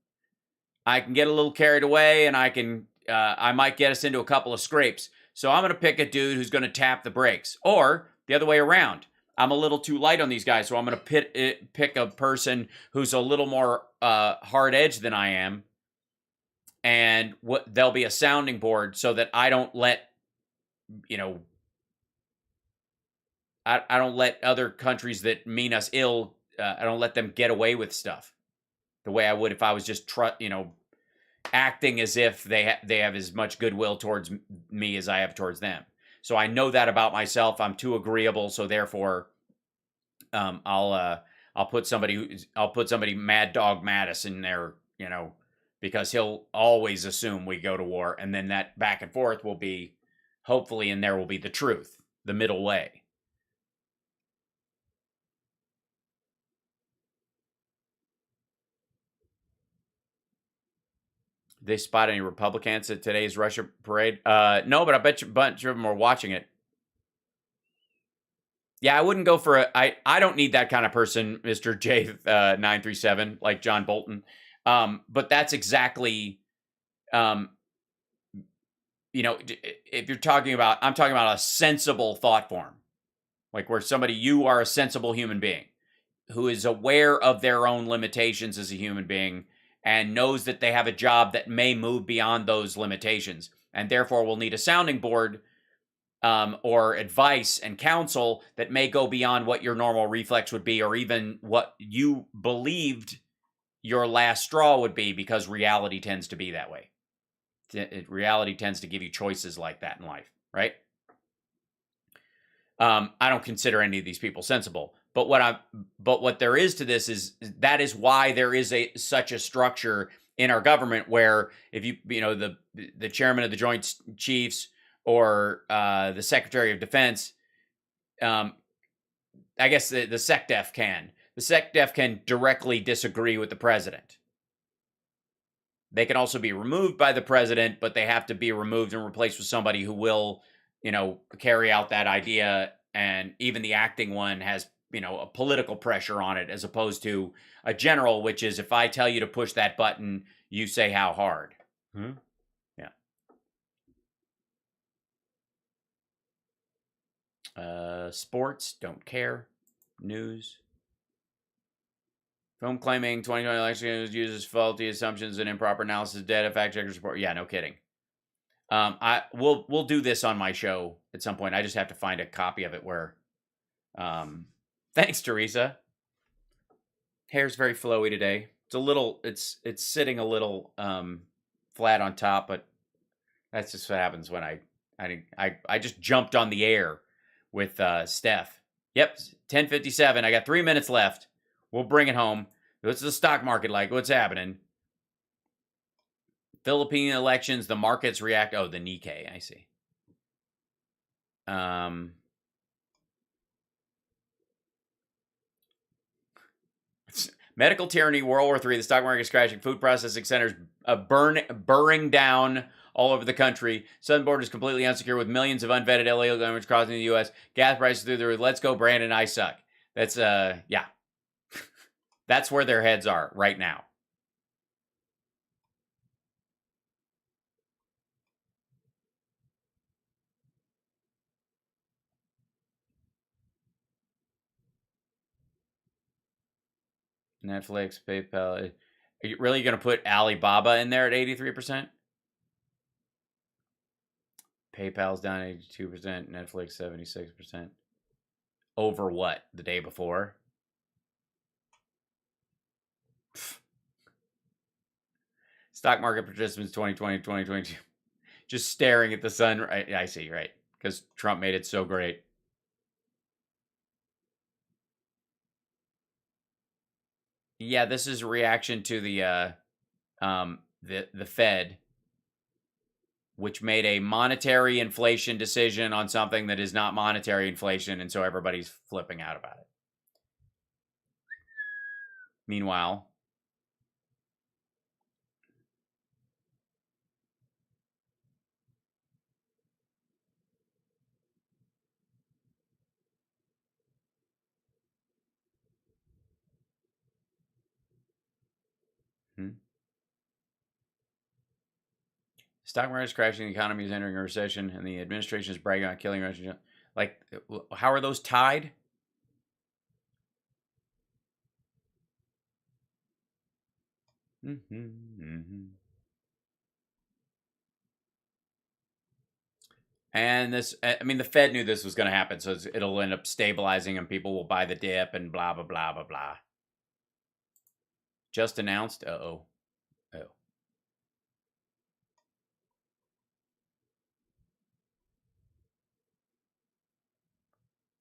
I can get a little carried away and I might get us into a couple of scrapes. So I'm going to pick a dude who's going to tap the brakes. Or the other way around. I'm a little too light on these guys, so I'm going to pick a person who's a little more hard-edged than I am, and there'll be a sounding board so that I don't let, I don't let other countries that mean us ill, I don't let them get away with stuff the way I would if I was just, acting as if they have as much goodwill towards me as I have towards them. So I know that about myself. I'm too agreeable, so therefore, I'll put somebody Mad Dog Mattis in there, because he'll always assume we go to war, and then that back and forth will be, hopefully, and there will be the truth, the middle way. They spot any Republicans at today's Russia parade? No, but I bet you a bunch of them are watching it. Yeah, I wouldn't go for I don't need that kind of person, Mr. J937, like John Bolton. But that's exactly, if you're talking about, I'm talking about a sensible thought form. Like where you are a sensible human being who is aware of their own limitations as a human being and knows that they have a job that may move beyond those limitations and therefore will need a sounding board or advice and counsel that may go beyond what your normal reflex would be or even what you believed your last straw would be, because reality tends to be that way. Reality tends to give you choices like that in life, right? I don't consider any of these people sensible. But what there is to this is that is why there is such a structure in our government where if the chairman of the Joint Chiefs or the Secretary of Defense, I guess the SecDef can. The SecDef can directly disagree with the president. They can also be removed by the president, but they have to be removed and replaced with somebody who will, carry out that idea. And even the acting one has, a political pressure on it, as opposed to a general, which is if I tell you to push that button, you say how hard. Yeah. Sports, don't care. News. Film claiming 2020 election uses faulty assumptions and improper analysis of data. Fact checkers report. Yeah, no kidding. We'll do this on my show at some point. I just have to find a copy of it where. Thanks, Teresa. Hair's very flowy today. It's a little. It's sitting a little flat on top, but that's just what happens when I just jumped on the air with Steph. Yep, 10:57. I got 3 minutes left. We'll bring it home. What's the stock market like? What's happening? Philippine elections, the markets react. Oh, the Nikkei, I see. Medical tyranny, World War III, the stock market is crashing, food processing centers burning down all over the country. Southern border is completely unsecure with millions of unvetted illegal immigrants crossing the U.S. Gas prices through the roof. Let's go, Brandon. I suck. That's, yeah. That's where their heads are right now. Netflix, PayPal. Are you really going to put Alibaba in there at 83%? PayPal's down 82%. Netflix 76%. Over what? The day before? Stock market participants 2020, 2022. Just staring at the sun. I see, right. Because Trump made it so great. Yeah, this is a reaction to the Fed, which made a monetary inflation decision on something that is not monetary inflation, and so everybody's flipping out about it. Meanwhile, stock market is crashing, the economy is entering a recession, and the administration is bragging on killing Russian. Like, how are those tied? And this, I mean, the Fed knew this was going to happen, so it'll end up stabilizing and people will buy the dip and blah, blah, blah, blah, blah. Just announced. Uh-oh.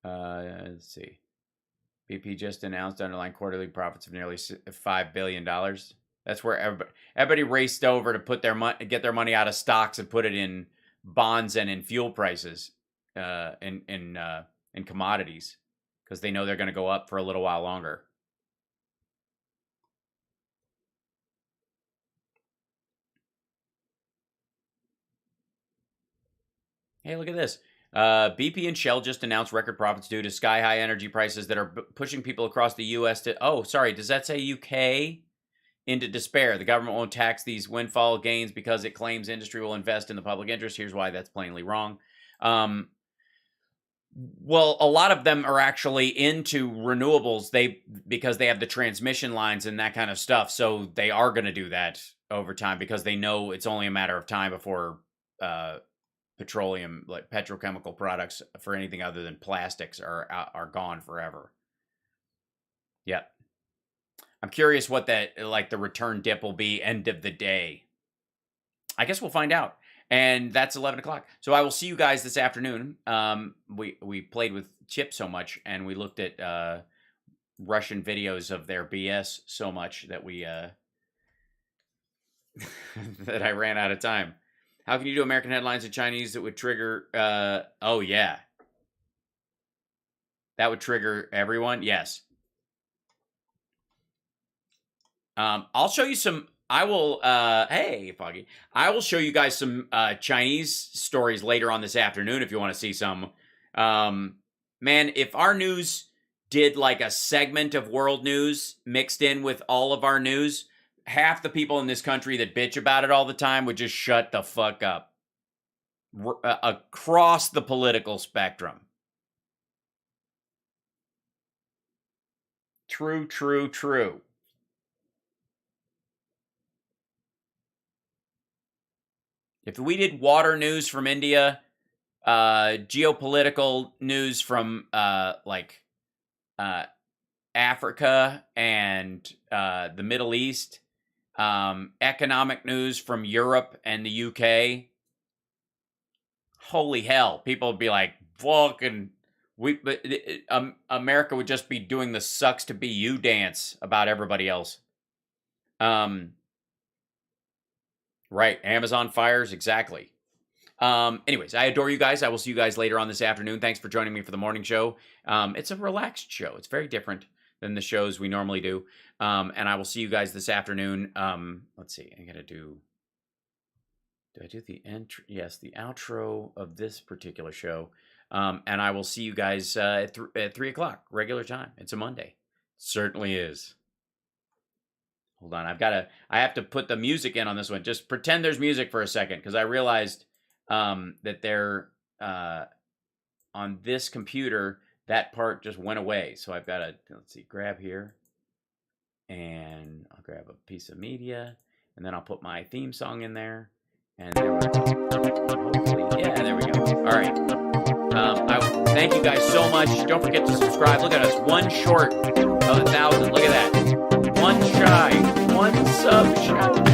Let's see. BP just announced underlying quarterly profits of nearly $5 billion. That's where everybody raced over to put get their money out of stocks and put it in bonds and in fuel prices, in commodities, because they know they're going to go up for a little while longer. Hey, look at this. BP and Shell just announced record profits due to sky-high energy prices that are pushing people across the U.S. to... Oh, sorry. Does that say UK? Into despair. The government won't tax these windfall gains because it claims industry will invest in the public interest. Here's why that's plainly wrong. Well, a lot of them are actually into renewables because they have the transmission lines and that kind of stuff. So they are going to do that over time because they know it's only a matter of time before... petroleum, like petrochemical products for anything other than plastics are gone forever. Yep. I'm curious what that, like, the return dip will be end of the day. I guess we'll find out. And that's 11 o'clock. So I will see you guys this afternoon. We played with Chip so much and we looked at Russian videos of their BS so much that we that I ran out of time. How can you do American headlines in Chinese that would trigger... oh, yeah. That would trigger everyone? Yes. I'll show you some I will, hey, Foggy. I will show you guys some Chinese stories later on this afternoon if you want to see some. Man, if our news did like a segment of world news mixed in with all of our news, half the people in this country that bitch about it all the time would just shut the fuck up. Across the political spectrum. True, true, true. If we did water news from India, geopolitical news from Africa and the Middle East, economic news from Europe and the UK, holy hell, people would be like, fucking, America would just be doing the sucks to be you dance about everybody else. Right, Amazon fires, exactly. Anyways, I adore you guys. I will see you guys later on this afternoon. Thanks for joining me for the morning show. It's a relaxed show. It's very different than the shows we normally do. And I will see you guys this afternoon. Let's see, I gotta do I do the intro? Yes, the outro of this particular show. And I will see you guys at 3 o'clock, regular time. It's a Monday. Certainly is. Hold on, I have to put the music in on this one. Just pretend there's music for a second, because I realized that they're on this computer, that part just went away. So I've got to, let's see, grab here, and I'll grab a piece of media, and then I'll put my theme song in there, and there we go. Hopefully, yeah, there we go. All right. Thank you guys so much. Don't forget to subscribe. Look at us, one short of 1,000. Look at that. One shy, one sub shy.